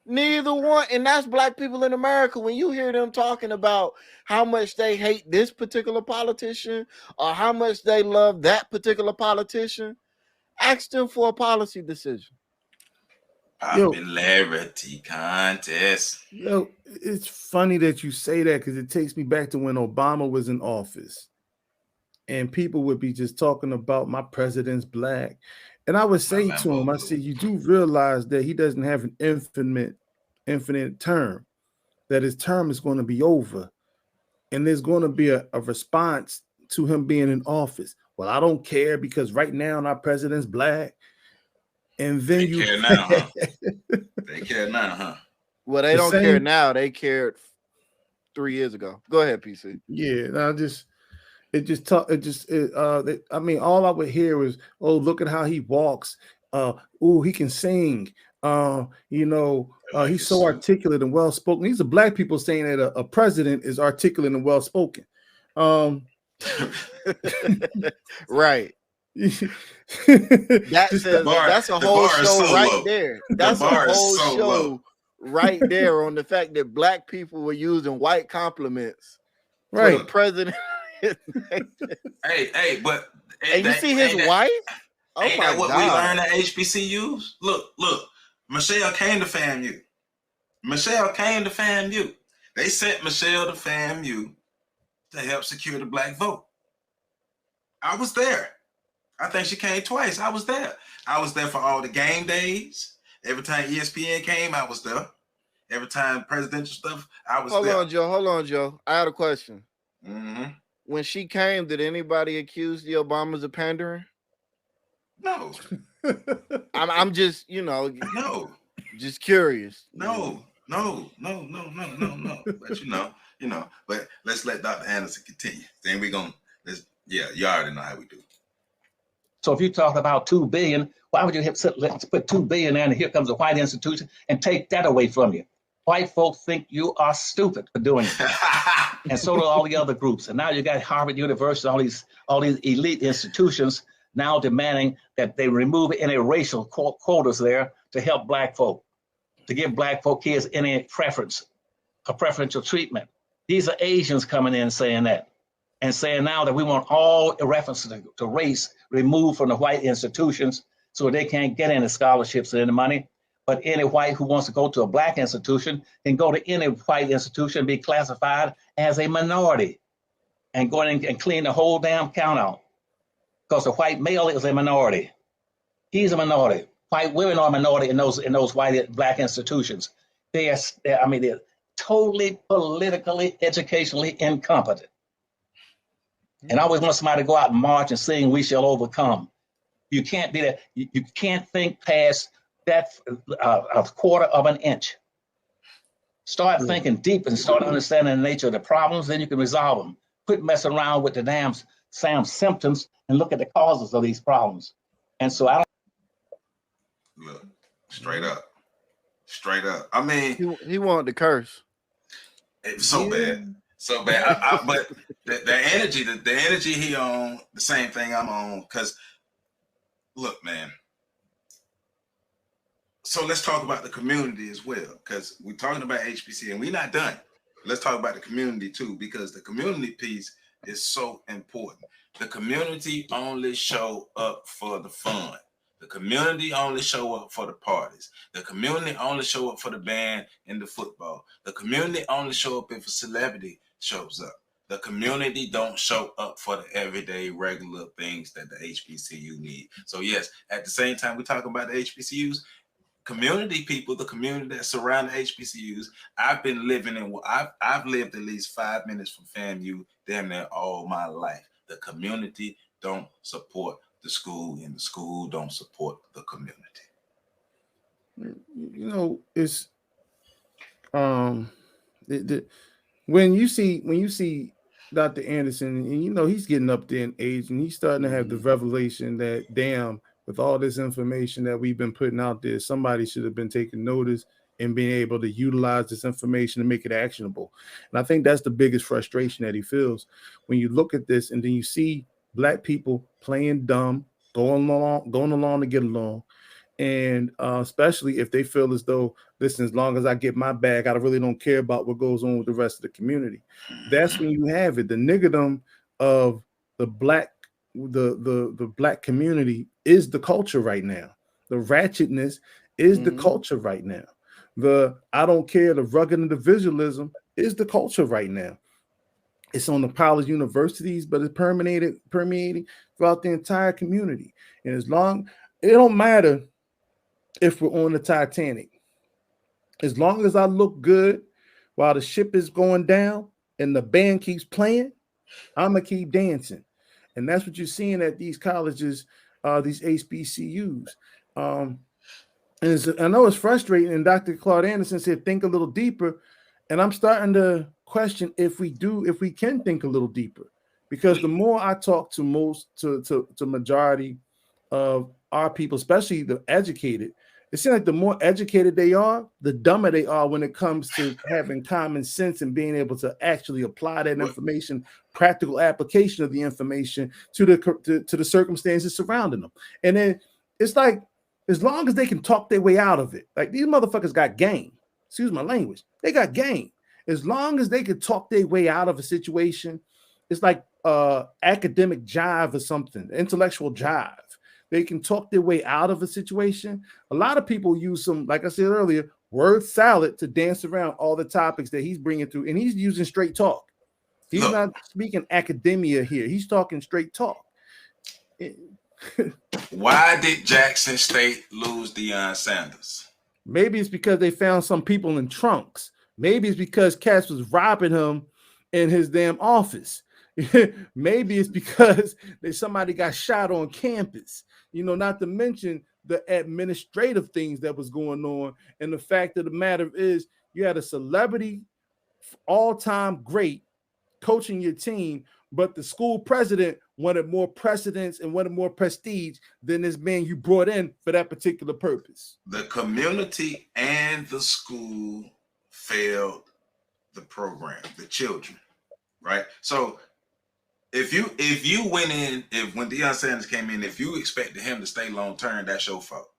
Neither one. And that's black people in America. When you hear them talking about how much they hate this particular politician or how much they love that particular politician, ask them for a policy decision. Popularity contest. Yo, it's funny that you say that because it takes me back to when Obama was in office and people would be just talking about my president's black. And I would say to him, I said, you do realize that he doesn't have an infinite term, that his term is going to be over. And there's going to be a response to him being in office. Well, I don't care because right now our president's black. And then they care now, huh? They care now, huh? Well, they don't care now. They cared 3 years ago. Go ahead, PC. Yeah, I mean, all I would hear was, "Oh, look at how he walks. Oh, he can sing. He's so articulate and well spoken." These are black people saying that a president is articulate and well spoken. Right. That's a whole show right there. That's a whole show right there on the fact that black people were using white compliments. Right. For the president. But you see his wife? Oh my God. What we learned at HBCUs? Look, Michelle came to FAMU. They sent Michelle to FAMU to help secure the black vote. I was there. I think she came twice. I was there. I was there for all the game days. Every time ESPN came, I was there. Every time presidential stuff, I was there. Hold on, Joe. I had a question. Mm-hmm. When she came, did anybody accuse the Obamas of pandering? No. I'm just, no. Just curious. No. But but let's let Dr. Anderson continue. Then you already know how we do. So if you talk about $2 billion, why would you let's put $2 billion there and here comes a white institution and take that away from you? White folks think you are stupid for doing it. And so do all the other groups. And now you got Harvard University, all these elite institutions now demanding that they remove any racial quotas there to help black folk, to give black folk kids any preferential treatment. These are Asians coming in saying that, and saying now that we want all references to race removed from the white institutions so they can't get any scholarships or any money. But any white who wants to go to a black institution can go to any white institution and be classified as a minority and go in and clean the whole damn count out. Because the white male is a minority. He's a minority. White women are a minority in those black institutions. They're totally politically, educationally incompetent. And I always want somebody to go out and march and sing, "We shall overcome." You can't be that. You can't think past that a quarter of an inch. Start thinking deep and start understanding the nature of the problems, then you can resolve them. Quit messing around with the damn symptoms and look at the causes of these problems. And so I don't look straight up. I mean, he wanted to curse. It's so bad. But the energy he on, the same thing I'm on. Because look, man. So let's talk about the community as well, because we're talking about HBC and we're not done. Let's talk about the community too, because the community piece is so important. The community only show up for the fun. The community only show up for the parties. The community only show up for the band and the football. The community only show up if a celebrity shows up. The community don't show up for the everyday regular things that the HBCU need. So yes, at the same time, we're talking about the HBCUs, community people, the community that surround the HBCUs. I've been living in, I've lived at least 5 minutes from FAMU damn near all my life. The community don't support the school and the school don't support the community. It's when you see Dr. Anderson, and he's getting up there in age and he's starting to have the revelation that damn, with all this information that we've been putting out there, somebody should have been taking notice and being able to utilize this information to make it actionable. And I think that's the biggest frustration that he feels when you look at this and then you see black people playing dumb, going along to get along. And especially if they feel as though, listen, as long as I get my bag, I really don't care about what goes on with the rest of the community. That's when you have it. The niggerdom of the black community is the culture right now. The ratchetness is the culture right now. The I don't care, the rugged individualism is the culture right now. It's on the college universities, but it's permeating throughout the entire community. And as long, it don't matter if we're on the Titanic. As long as I look good while the ship is going down and the band keeps playing, I'm gonna keep dancing. And that's what you're seeing at these colleges, these HBCUs. And I know it's frustrating. And Dr. Claude Anderson said, think a little deeper. And I'm starting to question if we can think a little deeper, because the more I talk to majority of our people, especially the educated, it seems like the more educated they are, the dumber they are when it comes to having common sense and being able to actually apply that information, practical application of the information to the circumstances surrounding them. And then it's like, as long as they can talk their way out of it, like these motherfuckers got game. Excuse my language. They got game. As long as they can talk their way out of a situation, it's like academic jive or something, intellectual jive. They can talk their way out of a situation. A lot of people use some, like I said earlier, word salad to dance around all the topics that he's bringing through, and he's using straight talk. He's not speaking academia here. He's talking straight talk. Why did Jackson State lose Deion Sanders? Maybe it's because they found some people in trunks. Maybe it's because Cass was robbing him in his damn office. Maybe it's because somebody got shot on campus. Not to mention the administrative things that was going on. And the fact of the matter is, you had a celebrity, all-time great, coaching your team, but the school president wanted more precedence and wanted more prestige than this man you brought in for that particular purpose. The community and the school failed the program, the children, right? So if you went in, when Deion Sanders came in, if you expected him to stay long term, that's your fault.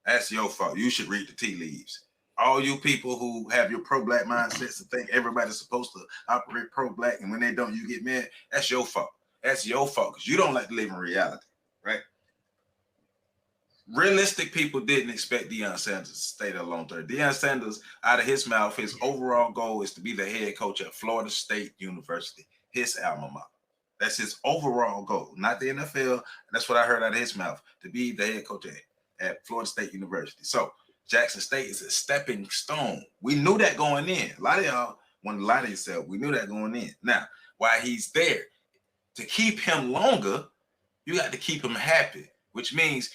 That's your fault. You should read the tea leaves. All you people who have your pro-black mindsets and think everybody's supposed to operate pro-black, and when they don't, you get mad, that's your fault. That's your fault, because you don't like to live in reality, right? Realistic people didn't expect Deion Sanders to stay there long term. Deion Sanders, out of his mouth, his overall goal is to be the head coach at Florida State University, his alma mater. That's his overall goal, not the NFL. That's what I heard out of his mouth, to be the head coach at Florida State University. So Jackson State is a stepping stone. We knew that going in. A lot of y'all want to lie to yourself. We knew that going in. Now, while he's there, to keep him longer, you got to keep him happy, which means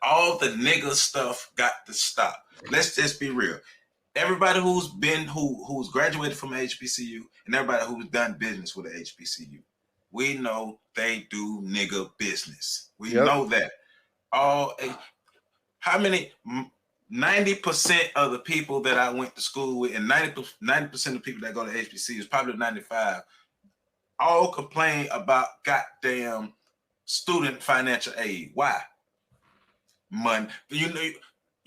all the nigga stuff got to stop. Let's just be real. Everybody who's graduated from HBCU and everybody who's done business with a HBCU, we know they do nigga business. We know that. How many 90% of the people that I went to school with, and 90% of people that go to HBCUs, probably 95, all complain about goddamn student financial aid. Why? Money. You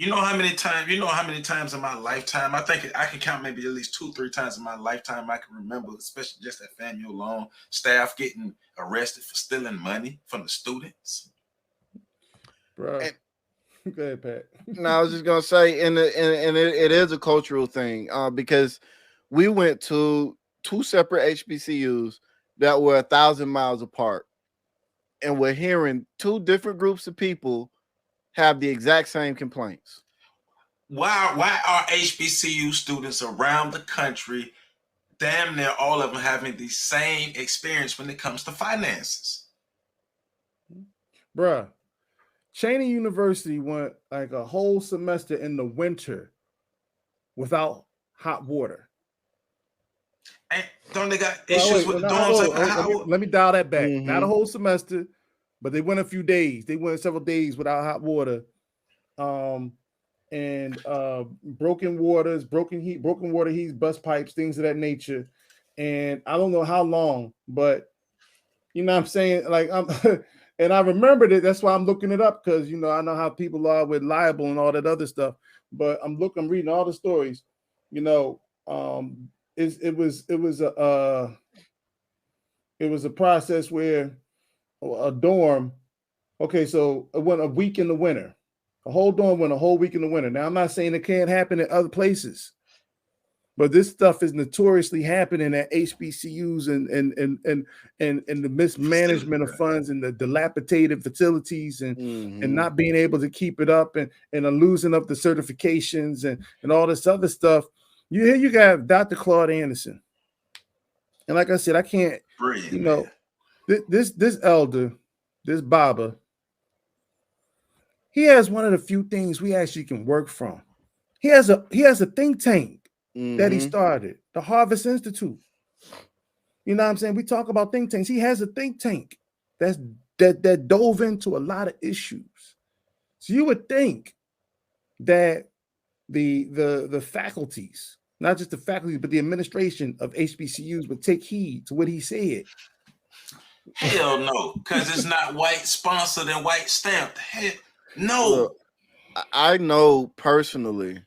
know how many times in my lifetime, I think I can count maybe at least 2-3 times in my lifetime I can remember, especially just at FAMU alone, staff getting arrested for stealing money from the students. Bro. Go ahead, Pat. No, I was just gonna say, and it is a cultural thing, because we went to 2 separate HBCUs that were 1,000 miles apart, and we're hearing 2 different groups of people have the exact same complaints. Why are HBCU students around the country, damn near all of them, having the same experience when it comes to finances? Bruh, Cheney University went like a whole semester in the winter without hot water. And don't they got issues with the dorms? Let me dial that back. Not a whole semester, but they went a few days. They went several days without hot water. And broken waters, broken water heats, bus pipes, things of that nature. And I don't know how long, but you know what I'm saying? Like and I remembered it. That's why I'm looking it up, because I know how people are with liable and all that other stuff. But I'm reading all the stories. It was a process where a dorm. Okay, so it went a week in the winter. A whole dorm went a whole week in the winter. Now, I'm not saying it can't happen in other places, but this stuff is notoriously happening at HBCUs and the mismanagement of funds and the dilapidated facilities and not being able to keep it up and a losing of the certifications and all this other stuff. You got Dr. Claude Anderson. And like I said, I can't, Brilliant, this elder, this Baba, he has one of the few things we actually can work from. He has a think tank that he started, the Harvest Institute. You know what I'm saying? We talk about think tanks. He has a think tank that dove into a lot of issues. So you would think that the faculties, not just the faculty, but the administration of HBCUs would take heed to what he said. Hell no, because it's not white sponsored and white stamped. Hell no. Look, I know personally,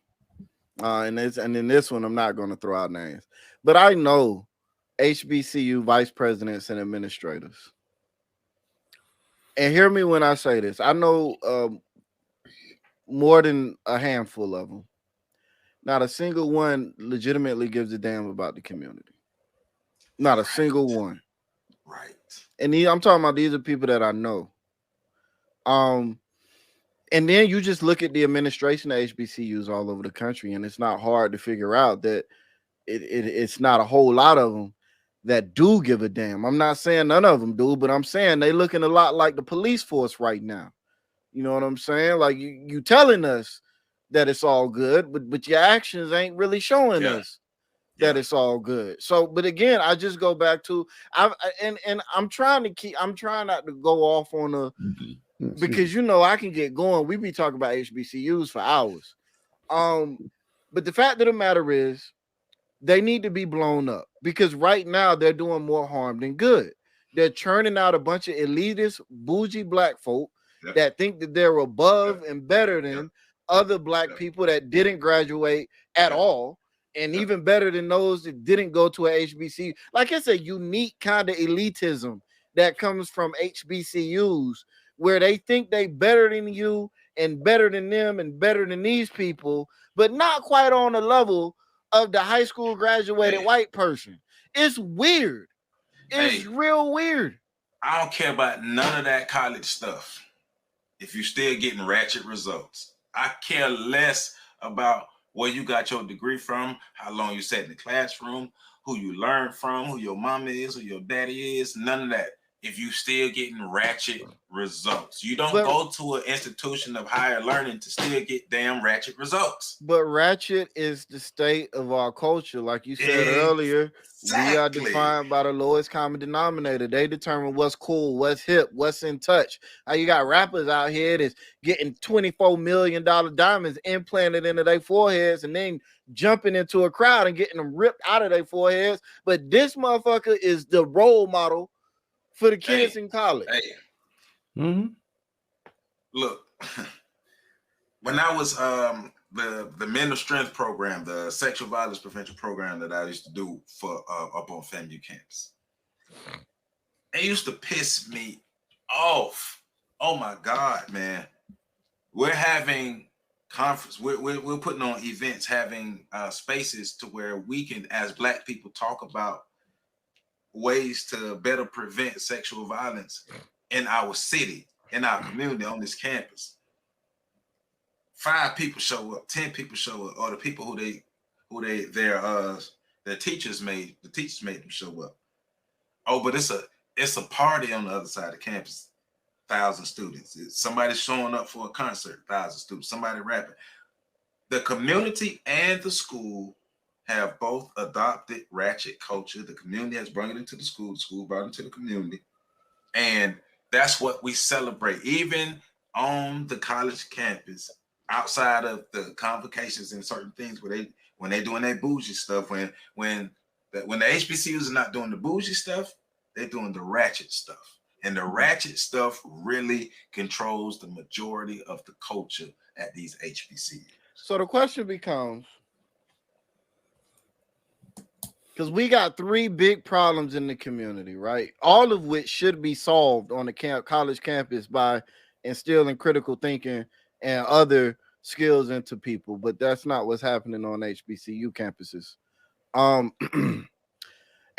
and in this one, I'm not going to throw out names, but I know HBCU vice presidents and administrators. And hear me when I say this. I know more than a handful of them. Not a single one legitimately gives a damn about the community. Not a single one. Right. And I'm talking about these are people that I know. And then you just look at the administration of HBCUs all over the country, and it's not hard to figure out that it's not a whole lot of them that do give a damn. I'm not saying none of them do, but I'm saying they looking a lot like the police force right now. You know what I'm saying? Like you telling us that it's all good, but your actions ain't really showing us that it's all good. So, but again, I just go back to I'm trying not to go off on a because I can get going. We be talking about HBCUs for hours. But the fact of the matter is they need to be blown up because right now they're doing more harm than good. They're churning out a bunch of elitist, bougie black folk that think that they're above and better than other black people that didn't graduate at all. And even better than those that didn't go to a HBCU. Like it's a unique kind of elitism that comes from HBCUs where they think they better than you and better than them and better than these people, but not quite on the level of the high school graduated white person. It's weird. It's real weird. I don't care about none of that college stuff if you're still getting ratchet results. I care less about where you got your degree from, how long you sat in the classroom, who you learned from, who your mama is, who your daddy is, none of that. If you still getting ratchet results, you don't go to an institution of higher learning to still get damn ratchet results. But ratchet is the state of our culture. Like you said earlier, we are defined by the lowest common denominator. They determine what's cool, what's hip, what's in touch. How you got rappers out here that's getting $24 million diamonds implanted into their foreheads and then jumping into a crowd and getting them ripped out of their foreheads. But this motherfucker is the role model for the kids in college. Look, when I was the Men of Strength program, the sexual violence prevention program that I used to do for up on FAMU campus, it used to piss me off. Oh my God, man! We're having conference. We're putting on events, having spaces to where we can, as Black people, talk about ways to better prevent sexual violence in our city, in our community, on this campus. 5 people show up, 10 people show up, or the people their teachers made them show up. Oh, but it's a party on the other side of campus. 1,000 students. Somebody's showing up for a concert. 1,000 students. Somebody rapping. The community and the school have both adopted ratchet culture. The community has brought it into the school brought it into the community. And that's what we celebrate. Even on the college campus, outside of the convocations and certain things when they doing their bougie stuff, when the HBCUs are not doing the bougie stuff, they're doing the ratchet stuff. And the ratchet stuff really controls the majority of the culture at these HBCUs. So the question becomes, because we got 3 big problems in the community, right? All of which should be solved on the college campus by instilling critical thinking and other skills into people, but that's not what's happening on HBCU campuses.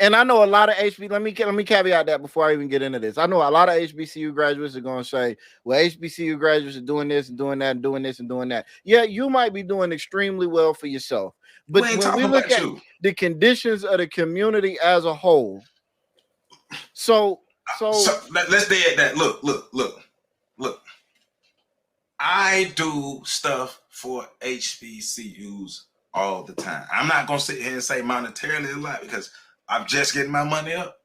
And I know a lot of let me caveat that before I even get into this. I know a lot of HBCU graduates are going to say, well, HBCU graduates are doing this and doing that and doing this and doing that. Yeah, you might be doing extremely well for yourself. But when we look at the conditions of the community as a whole, so let's stay at that. Look. I do stuff for HBCUs all the time. I'm not going to sit here and say monetarily a lot because I'm just getting my money up,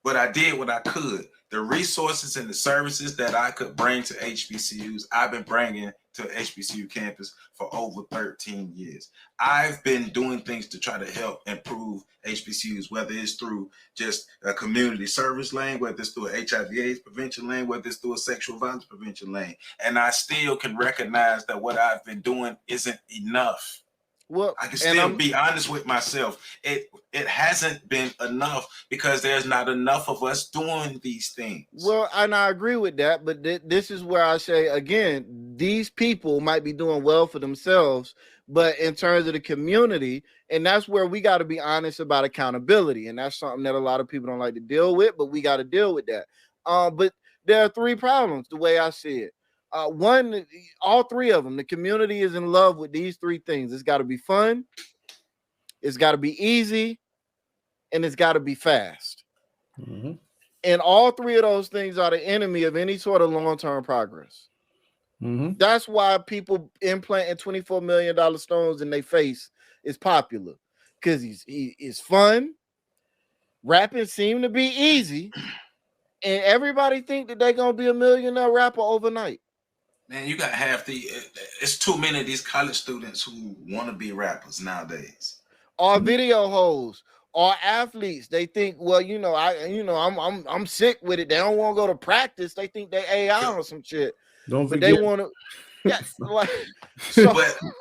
but I did what I could. The resources and the services that I could bring to HBCUs, I've been bringing to HBCU campus for over 13 years. I've been doing things to try to help improve HBCUs, whether it's through just a community service lane, whether it's through a HIV/AIDS prevention lane, whether it's through a sexual violence prevention lane. And I still can recognize that what I've been doing isn't enough. Well, I can still be honest with myself. It hasn't been enough because there's not enough of us doing these things. Well, and I agree with that, but this is where I say, again, these people might be doing well for themselves, but in terms of the community, and that's where we got to be honest about accountability. And that's something that a lot of people don't like to deal with, but we got to deal with that. But there are three problems, the way I see it. One, all three of them, the community is in love with these three things. It's got to be fun, it's got to be easy, and it's got to be fast. Mm-hmm. And all three of those things are the enemy of any sort of long-term progress. Mm-hmm. That's why people implanting $24 million stones in their face is popular, because he's fun. Rapping seemed to be easy, and everybody think that they're gonna be a millionaire rapper overnight. Man, you got it's too many of these college students who want to be rappers nowadays. Or video hoes, or athletes. They think, well, I'm sick with it. They don't want to go to practice. They think they AI or some shit. Don't but forget. They want to. Yeah, like, so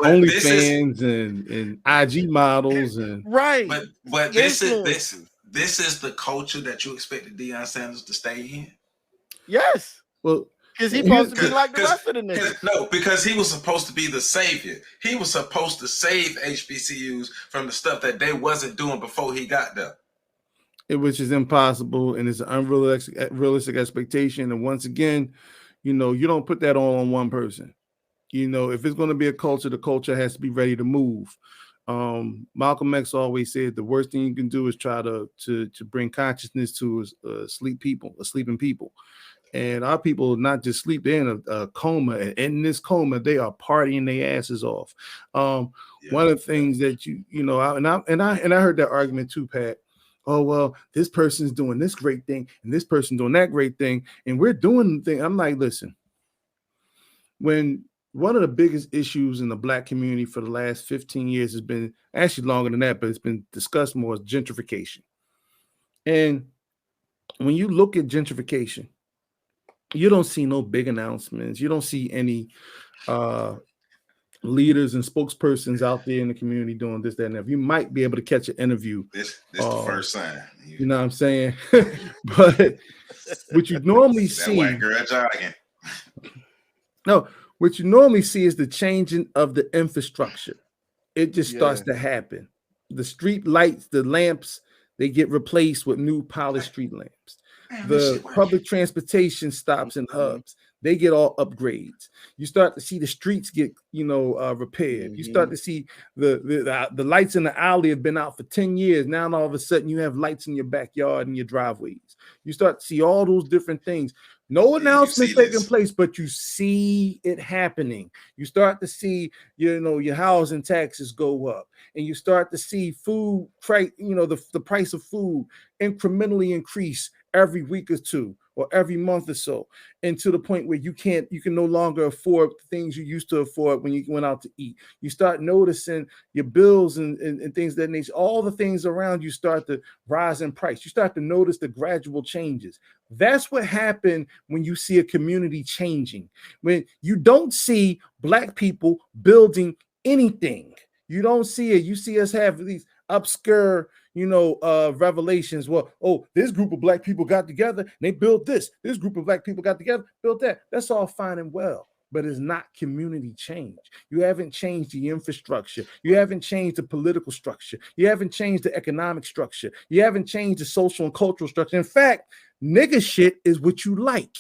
OnlyFans and IG models and right. But this is the culture that you expected Deion Sanders to stay in. Yes. Well. Because he's supposed to be like the rest of the niggas. No, because he was supposed to be the savior. He was supposed to save HBCUs from the stuff that they wasn't doing before he got there. Which is impossible, and it's an unrealistic expectation. And once again, you don't put that all on one person. If it's going to be a culture, the culture has to be ready to move. Malcolm X always said the worst thing you can do is try to bring consciousness to sleeping people. And our people not just sleep, they're in a coma, and in this coma, they are partying their asses off. One of the things that I heard that argument too, Pat. Oh, well, this person's doing this great thing, and this person's doing that great thing, and we're doing the thing. I'm like, listen, when one of the biggest issues in the Black community for the last 15 years has been, actually longer than that, but it's been discussed more, as gentrification. And when you look at gentrification, you don't see no big announcements. You don't see any leaders and spokespersons out there in the community doing this, that, and that. You might be able to catch an interview. This the first sign. You know what I'm saying? But what you normally see, white girl jogging. No, what you normally see is the changing of the infrastructure. It just starts to happen. The street lights, the lamps, they get replaced with new polished street lamps. The public transportation stops and hubs, they get all upgrades. You start to see the streets get, repaired. You start to see the lights in the alley have been out for 10 years. Now all of a sudden you have lights in your backyard and your driveways. You start to see all those different things. No announcement taking place, but you see it happening. You start to see, your housing taxes go up, and you start to see food price, the price of food incrementally increase every week or two or every month or so, and to the point where you can no longer afford things you used to afford when you went out to eat. You start noticing your bills and things of that nature. All the things around you start to rise in price. You start to notice the gradual changes. That's what happened when you see a community changing. When you don't see Black people building anything. You don't see it. You see us have these obscure, revelations. Well, this group of Black people got together and they built this. This group of Black people got together, built that. That's all fine and well. but it's not community change. You haven't changed the infrastructure. You haven't changed the political structure. You haven't changed the economic structure. You haven't changed the social and cultural structure. In fact, nigga shit is what you like,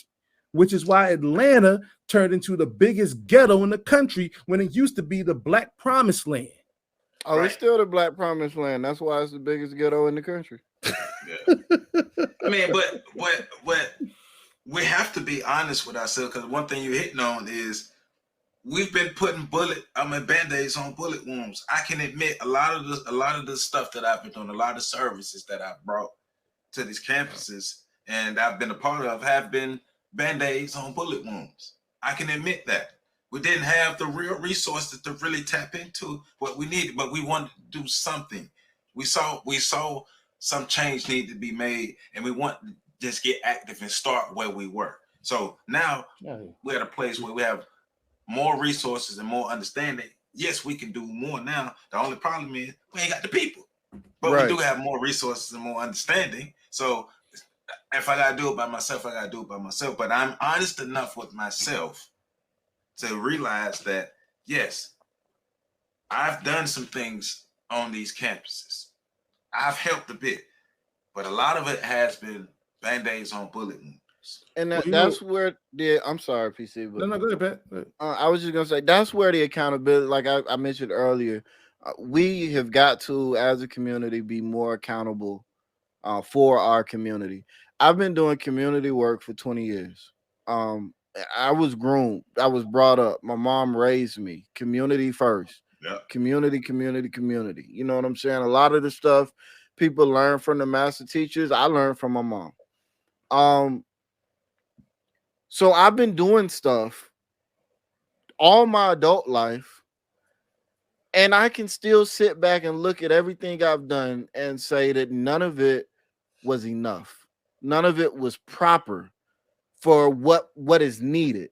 which is why Atlanta turned into the biggest ghetto in the country when it used to be the Black Promised Land. Oh, It's still the Black Promised Land. That's why it's the biggest ghetto in the country. Yeah. I mean, but we have to be honest with ourselves, because one thing you're hitting on is we've been putting band-aids on bullet wounds. I can admit a lot of the stuff that I've been doing, a lot of services that I've brought to these campuses and I've been a part of have been band-aids on bullet wounds. I can admit that. We didn't have the real resources to really tap into what we needed, but we wanted to do something. We saw some change needed to be made, and we want to just get active and start where we were. So now we're at a place where we have more resources and more understanding. Yes, we can do more now. The only problem is we ain't got the people, but we do have more resources and more understanding. So if I gotta do it by myself, I gotta do it by myself. But I'm honest enough with myself to realize that, yes, I've done some things on these campuses. I've helped a bit, but a lot of it has been band-aids on bullet wounds. And that's where I'm sorry, PC. But no, go ahead, Pat. I was just gonna say that's where the accountability, like I mentioned earlier, we have got to, as a community, be more accountable for our community. I've been doing community work for 20 years. I was groomed. I was brought up. My mom raised me. Community first. Yeah. Community. You know what I'm saying? A lot of the stuff people learn from the master teachers, I learned from my mom. So I've been doing stuff all my adult life, and I can still sit back and look at everything I've done and say that none of it was enough. None of it was proper for what is needed.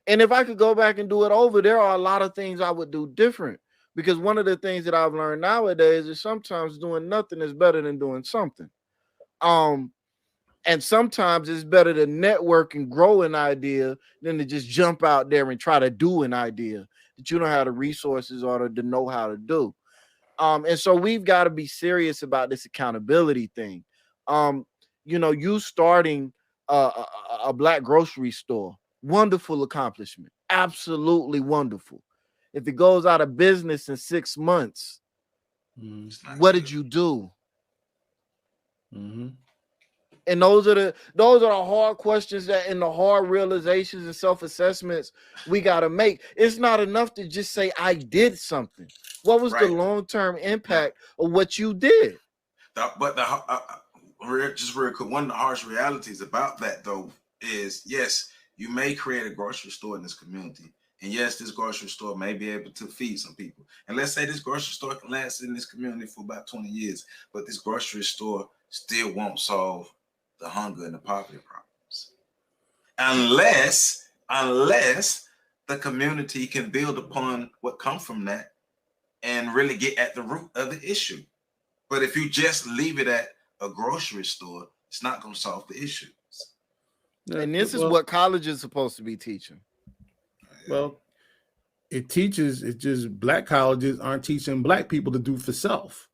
And if I could go back and do it over, there are a lot of things I would do different, because one of the things that I've learned nowadays is sometimes doing nothing is better than doing something. And sometimes it's better to network and grow an idea than to just jump out there and try to do an idea that you don't have the resources or to know how to do. And so we've got to be serious about this accountability thing. You starting a Black grocery store, wonderful accomplishment, absolutely wonderful. If it goes out of business in 6 months, what did you do? Mm-hmm. And those are the hard questions and the hard realizations and self-assessments we got to make. It's not enough to just say I did something. What was the long-term impact of what you did? Just real quick, one of the harsh realities about that, though, is yes, you may create a grocery store in this community, and yes, this grocery store may be able to feed some people. And let's say this grocery store can last in this community for about 20 years, but this grocery store still won't solve the hunger and the poverty problems unless the community can build upon what comes from that and really get at the root of the issue. But if you just leave it at a grocery store, it's not going to solve the issues. And this is what college is supposed to be teaching. Well, it teaches, it's just Black colleges aren't teaching Black people to do for self.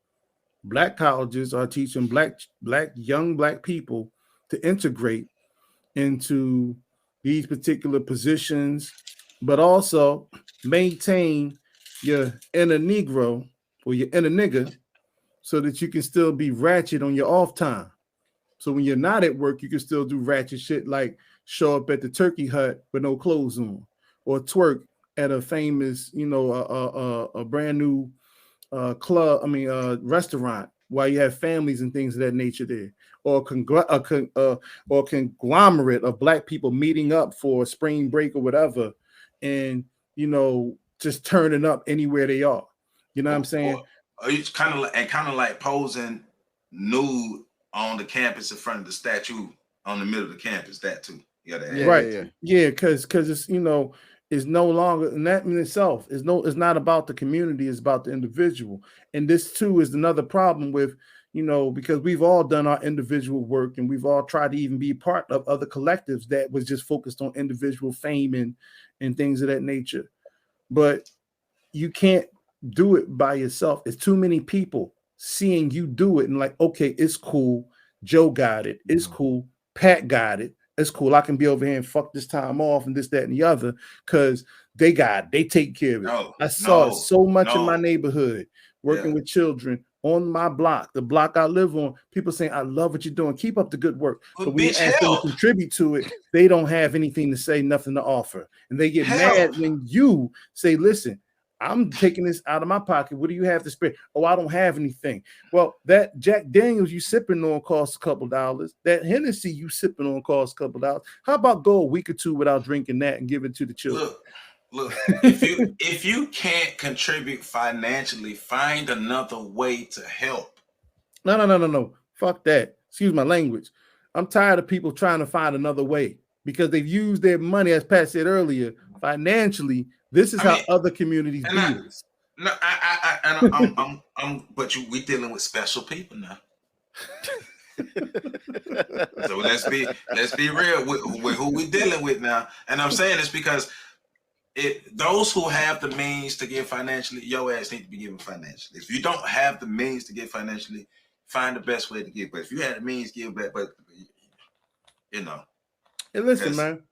Black colleges are teaching young Black people to integrate into these particular positions, but also maintain your inner Negro or your inner nigga so that you can still be ratchet on your off time. So when you're not at work, you can still do ratchet shit like show up at the turkey hut with no clothes on, or twerk at a famous, a brand new restaurant while you have families and things of that nature there, or conglomerate of Black people meeting up for spring break or whatever, and just turning up anywhere they are. You know what I'm saying? Or you kind of like posing nude on the campus in front of the statue on the middle of the campus. That too. Yeah, because it's is no longer, and that in itself is not about the community, it's about the individual. And this too is another problem with you know, because we've all done our individual work and we've all tried to even be part of other collectives that was just focused on individual fame and things of that nature. But you can't do it by yourself. It's too many people seeing you do it and like, okay, it's cool. Joe got it. It's cool. Pat got it. It's cool. I can be over here and fuck this time off and this, that, and the other because they take care of it. I saw it so much in my neighborhood working with children on my block, the block I live on. People saying, I love what you're doing. Keep up the good work. But when you ask them to contribute to it, they don't have anything to say, nothing to offer. And they get mad when you say, listen, I'm taking this out of my pocket. What do you have to spare? Oh, I don't have anything. Well, that Jack Daniels you sipping on costs a couple dollars. That Hennessy you sipping on costs a couple dollars. How about go a week or two without drinking that and give it to the children? Look, if you can't contribute financially, find another way to help. No. Fuck that. Excuse my language. I'm tired of people trying to find another way because they've used their money, as Pat said earlier, financially. This is how other communities do this. No, but we dealing with special people now. So let's be real with who we dealing with now. And I'm saying this because those who have the means to give financially, your ass need to be giving financially. If you don't have the means to give financially, find the best way to give. But if you have the means, give back. But you know. Hey, listen, man.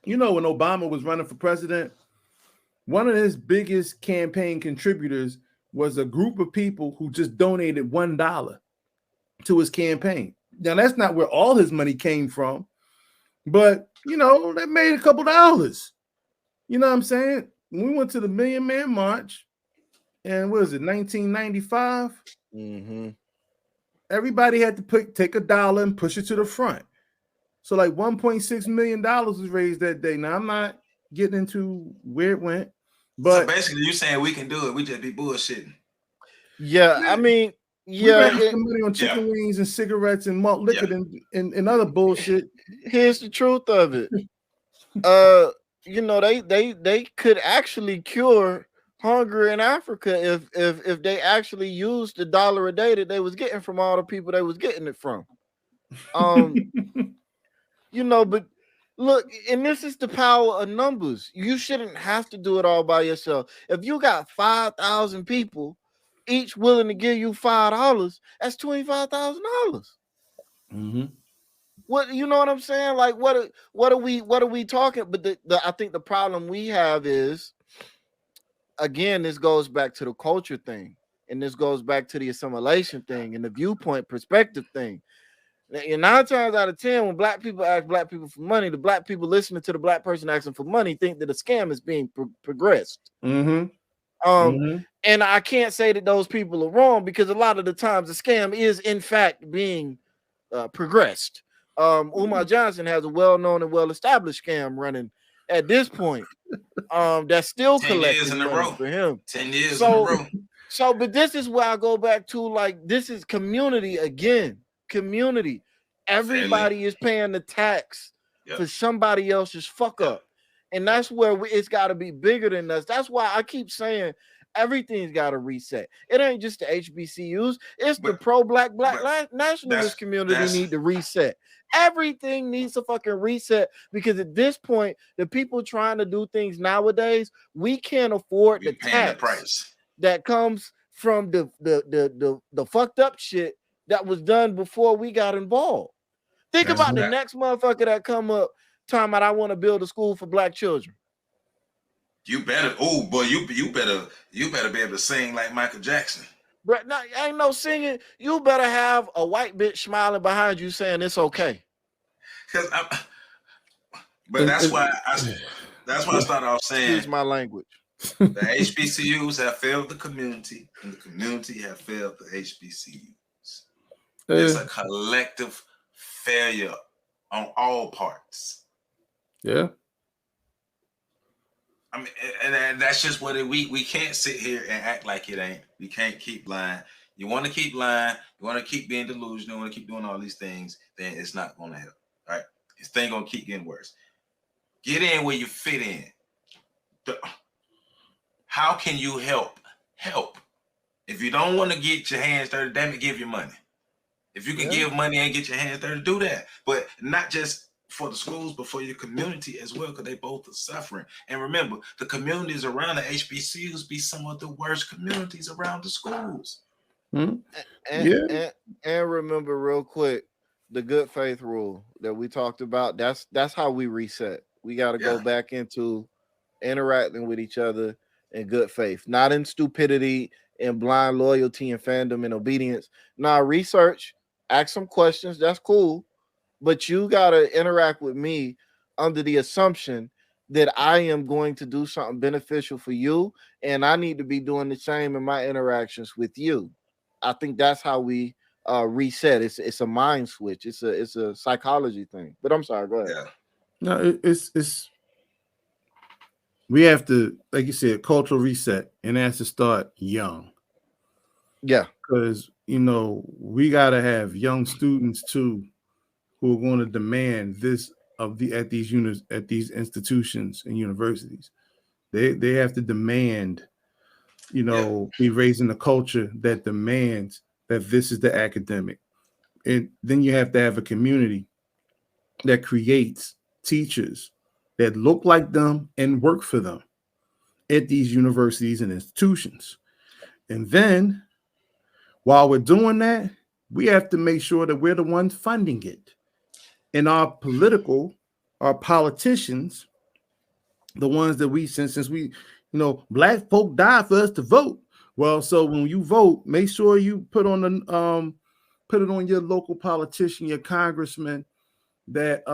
You know when Obama was running for president, one of his biggest campaign contributors was a group of people who just donated $1 to his campaign. Now, that's not where all his money came from, but, you know, they made a couple dollars. You know what I'm saying? When we went to the Million Man March, and what was it, 1995? Mm-hmm. Everybody had to take $1 and push it to the front. So like $1.6 million was raised that day. Now, I'm not getting into where it went. But so basically, you're saying we can do it. We just be bullshitting. Yeah, I mean, we raised money on chicken wings and cigarettes and malt liquor and other bullshit. Here's the truth of it. You know, they could actually cure hunger in Africa if they actually used the $1 a day that they was getting from all the people they was getting it from. You know, but look, and this is the power of numbers. You shouldn't have to do it all by yourself. If you got 5,000 people, each willing to give you $5, that's $25,000. Mm-hmm. What, you know what I'm saying? Like, what are we talking? But I think the problem we have is, again, this goes back to the culture thing, and this goes back to the assimilation thing and the viewpoint perspective thing. And 9 times out of 10, when black people ask black people for money, the black people listening to the black person asking for money think that a scam is being progressed. Mm-hmm. And I can't say that those people are wrong because a lot of the times the scam is in fact being progressed. Umar Johnson has a well-known and well-established scam running at this point. That's still collecting money for him. 10 years in a row. So, but this is where I go back to, like, this is community again. Community. Everybody is paying the tax for somebody else's fuck up. And that's where it's got to be bigger than us. That's why I keep saying everything's got to reset. It ain't just the HBCUs. It's the pro-black nationalist community need to reset. Everything needs to fucking reset because at this point, the people trying to do things nowadays, we can't afford the tax that comes from the fucked up shit that was done before we got involved. Think about the next motherfucker that come up talking about I want to build a school for black children. You better, oh boy, you better be able to sing like Michael Jackson. But no, ain't no singing. You better have a white bitch smiling behind you saying it's okay. But that's why I started off saying. Excuse my language. The HBCUs have failed the community, and the community have failed the HBCUs. It's a collective failure on all parts. Yeah. I mean, and that's just what we can't sit here and act like it ain't. We can't keep lying. You want to keep lying, you want to keep being delusional, you want to keep doing all these things, then it's not going to help. Right? This thing gonna keep getting worse. Get in where you fit in. How can you help? Help. If you don't want to get your hands dirty, damn it, give your money. If you can give money and get your hands dirty, do that. But not just for the schools, but for your community as well, because they both are suffering. And remember, the communities around the HBCUs be some of the worst communities around the schools. And remember real quick, the good faith rule that we talked about, that's how we reset. We got to go back into interacting with each other in good faith, not in stupidity and blind loyalty and fandom and obedience. Now, research, ask some questions, that's cool, but you got to interact with me under the assumption that I am going to do something beneficial for you, and I need to be doing the same in my interactions with you. I think that's how we reset. It's a mind switch. It's a psychology thing. But I'm sorry, go ahead. Yeah. No, it's we have to, like you said, cultural reset, and it has to start young. Yeah, because we got to have young students too, who are going to demand this at these units, at these institutions and universities. They have to demand, be raising a culture that demands that this is the academic. And then you have to have a community that creates teachers that look like them and work for them at these universities and institutions. And then while we're doing that, we have to make sure that we're the ones funding it. And our politicians, the ones that since we, black folk died for us to vote. Well, so when you vote, make sure you put it on your local politician, your congressman, that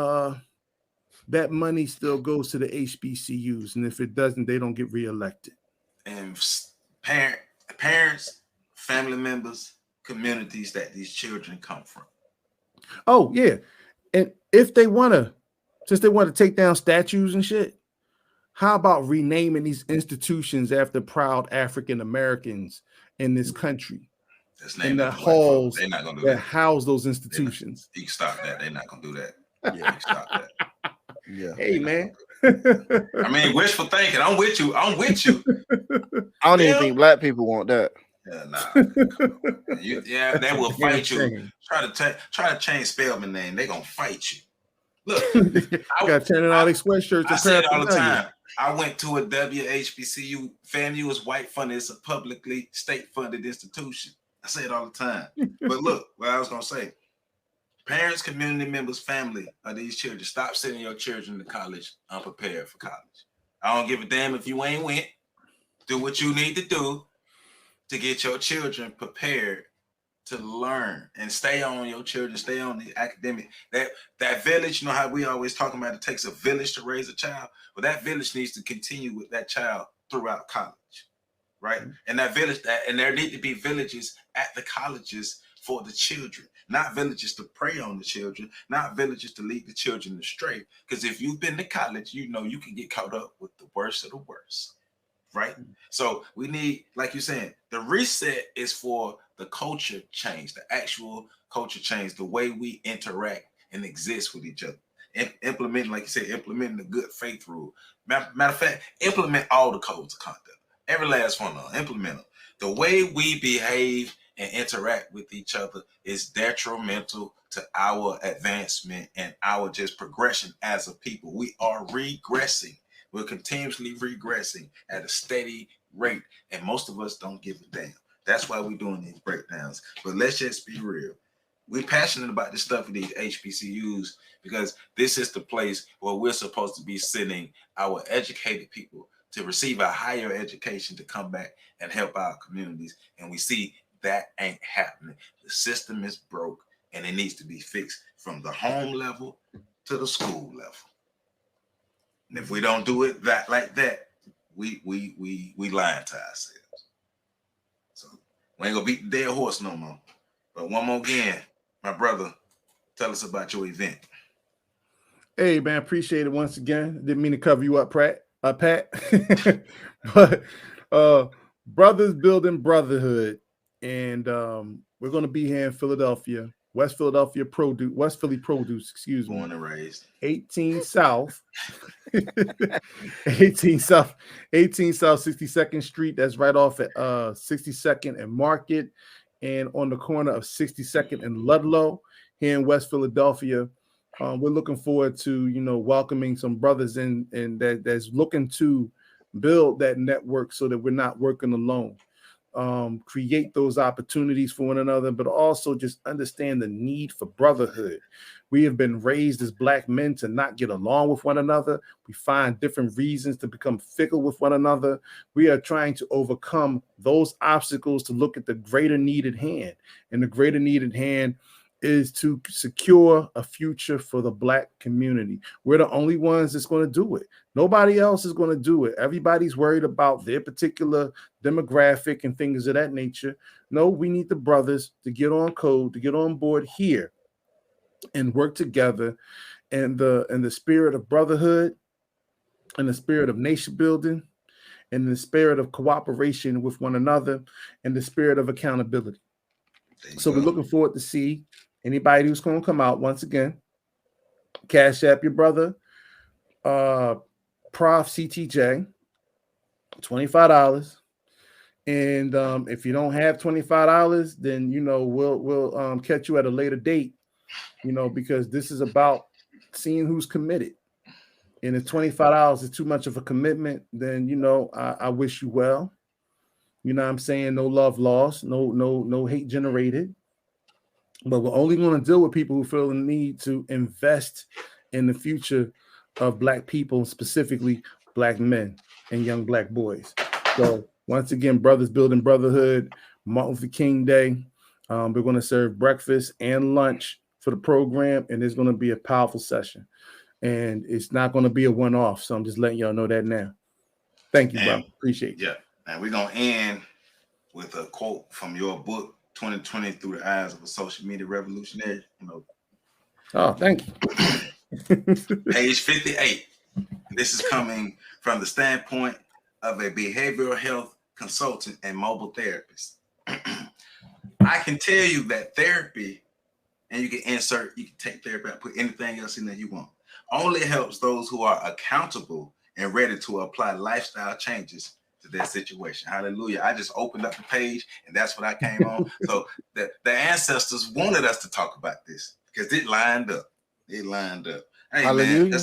that money still goes to the HBCUs, and if it doesn't, they don't get reelected. And parents, family members, communities that these children come from. Oh yeah, and if they want to take down statues and shit, how about renaming these institutions after proud African Americans in this country? And the halls that house those institutions. You can stop that. They're not gonna do that. Yeah, you can stop that. Yeah. Hey man. I mean, wishful thinking. I'm with you. I don't even think black people want that. Yeah, nah. They will fight you. Try to change Spellman name. They gonna fight you. Look, I got turning all these sweatshirts. I say it all the time. I went to a WHBCU. FAMU is white funded. It's a publicly state funded institution. I say it all the time. But look, what I was gonna say. Parents, community members, family of these children, stop sending your children to college unprepared for college. I don't give a damn if you ain't went. Do what you need to do to get your children prepared to learn and stay on your children, stay on the academic. That village, how we always talking about it takes a village to raise a child. Well, that village needs to continue with that child throughout college, right? And that village, and there need to be villages at the colleges for the children, not villages to prey on the children, not villages to lead the children astray. Because if you've been to college, you can get caught up with the worst of the worst, right? So we need, like you're saying, the reset is for the culture change, the actual culture change, the way we interact and exist with each other. And implementing, like you said, implementing the good faith rule. Matter of fact, implement all the codes of conduct. Every last one of them, implement them. The way we behave and interact with each other is detrimental to our advancement and our just progression as a people. We are regressing. We're continuously regressing at a steady rate, and most of us don't give a damn. That's why we're doing these breakdowns. But let's just be real. We're passionate about this stuff with these HBCUs because this is the place where we're supposed to be sending our educated people to receive a higher education to come back and help our communities. And we see that ain't happening. The system is broke and it needs to be fixed from the home level to the school level. And if we don't do it like that, we lying to ourselves. So we ain't gonna beat the dead horse no more. But one more again, my brother, tell us about your event. Hey man, appreciate it once again. Didn't mean to cover you up, Pat. But Brothers Building Brotherhood. And we're going to be here in Philadelphia, West Philly Produce, excuse me. Born and raised. 18 South 62nd Street. That's right off at 62nd and Market. and on the corner of 62nd and Ludlow here in West Philadelphia. We're looking forward to, welcoming some brothers in and that's looking to build that network so that we're not working alone. Create those opportunities for one another, but also just understand the need for brotherhood. We have been raised as Black men to not get along with one another. We find different reasons to become fickle with one another. We are trying to overcome those obstacles to look at the greater need at hand. And the greater need at hand is to secure a future for the Black community. We're the only ones that's going to do it. Nobody else is going to do it. Everybody's worried about their particular demographic and things of that nature. No, we need the brothers to get on code, to get on board here and work together in the spirit of brotherhood, in the spirit of nation building, in the spirit of cooperation with one another, and the spirit of accountability. So we're looking forward to see anybody who's going to come out. Once again, Cashapp your brother, Prof CTJ, $25. And if you don't have $25, then we'll catch you at a later date, because this is about seeing who's committed. And if $25 is too much of a commitment, then I wish you well. You know what I'm saying? No love lost, no hate generated. But we're only going to deal with people who feel the need to invest in the future of Black people, specifically Black men and young Black boys. So once again, brothers building brotherhood, Martin Luther King Day. We're going to serve breakfast and lunch for the program, and it's going to be a powerful session. And it's not going to be a one-off. So I'm just letting y'all know that now. Thank you, bro. Appreciate you. Yeah. And we're going to end with a quote from your book, 2020 Through the Eyes of a Social Media Revolutionary. Oh, thank you. Page 58. This is coming from the standpoint of a behavioral health consultant and mobile therapist. I can tell you that therapy, and you can take therapy and put anything else in there you want, only helps those who are accountable and ready to apply lifestyle changes to their situation. Hallelujah. I just opened up the page and that's what I came on. So the ancestors wanted us to talk about this because it lined up. It lined up. Hey, Hallelujah. man,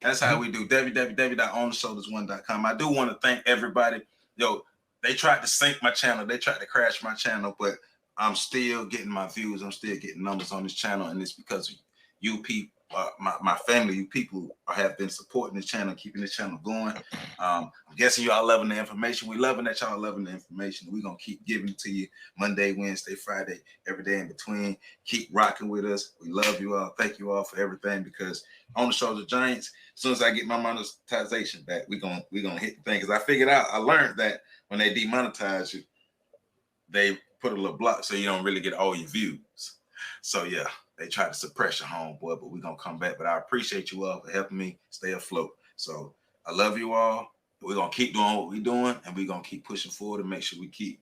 that's how we do. www.ontheshoulders1.com. I do want to thank everybody. They tried to sink my channel. They tried to crash my channel, but I'm still getting my views. I'm still getting numbers on this channel, and it's because of you people, my family, you people have been supporting this channel, keeping this channel going. I'm guessing y'all loving the information. We loving that y'all loving the information. We're going to keep giving it to you Monday, Wednesday, Friday, every day in between. Keep rocking with us. We love you all. Thank you all for everything, because on the Shoulders of Giants, as soon as I get my monetization back, we're gonna hit the thing. Because I learned that when they demonetize you, they put a little block so you don't really get all your views. So yeah, they try to suppress your homeboy, but we're gonna come back. But I appreciate you all for helping me stay afloat. So I love you all. We're gonna keep doing what we're doing, and we're gonna keep pushing forward and make sure we keep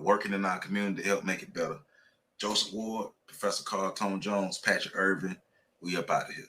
working in our community to help make it better. Joseph Ward, Professor Carl Tone Jones, Patrick Irvin, we up out of here.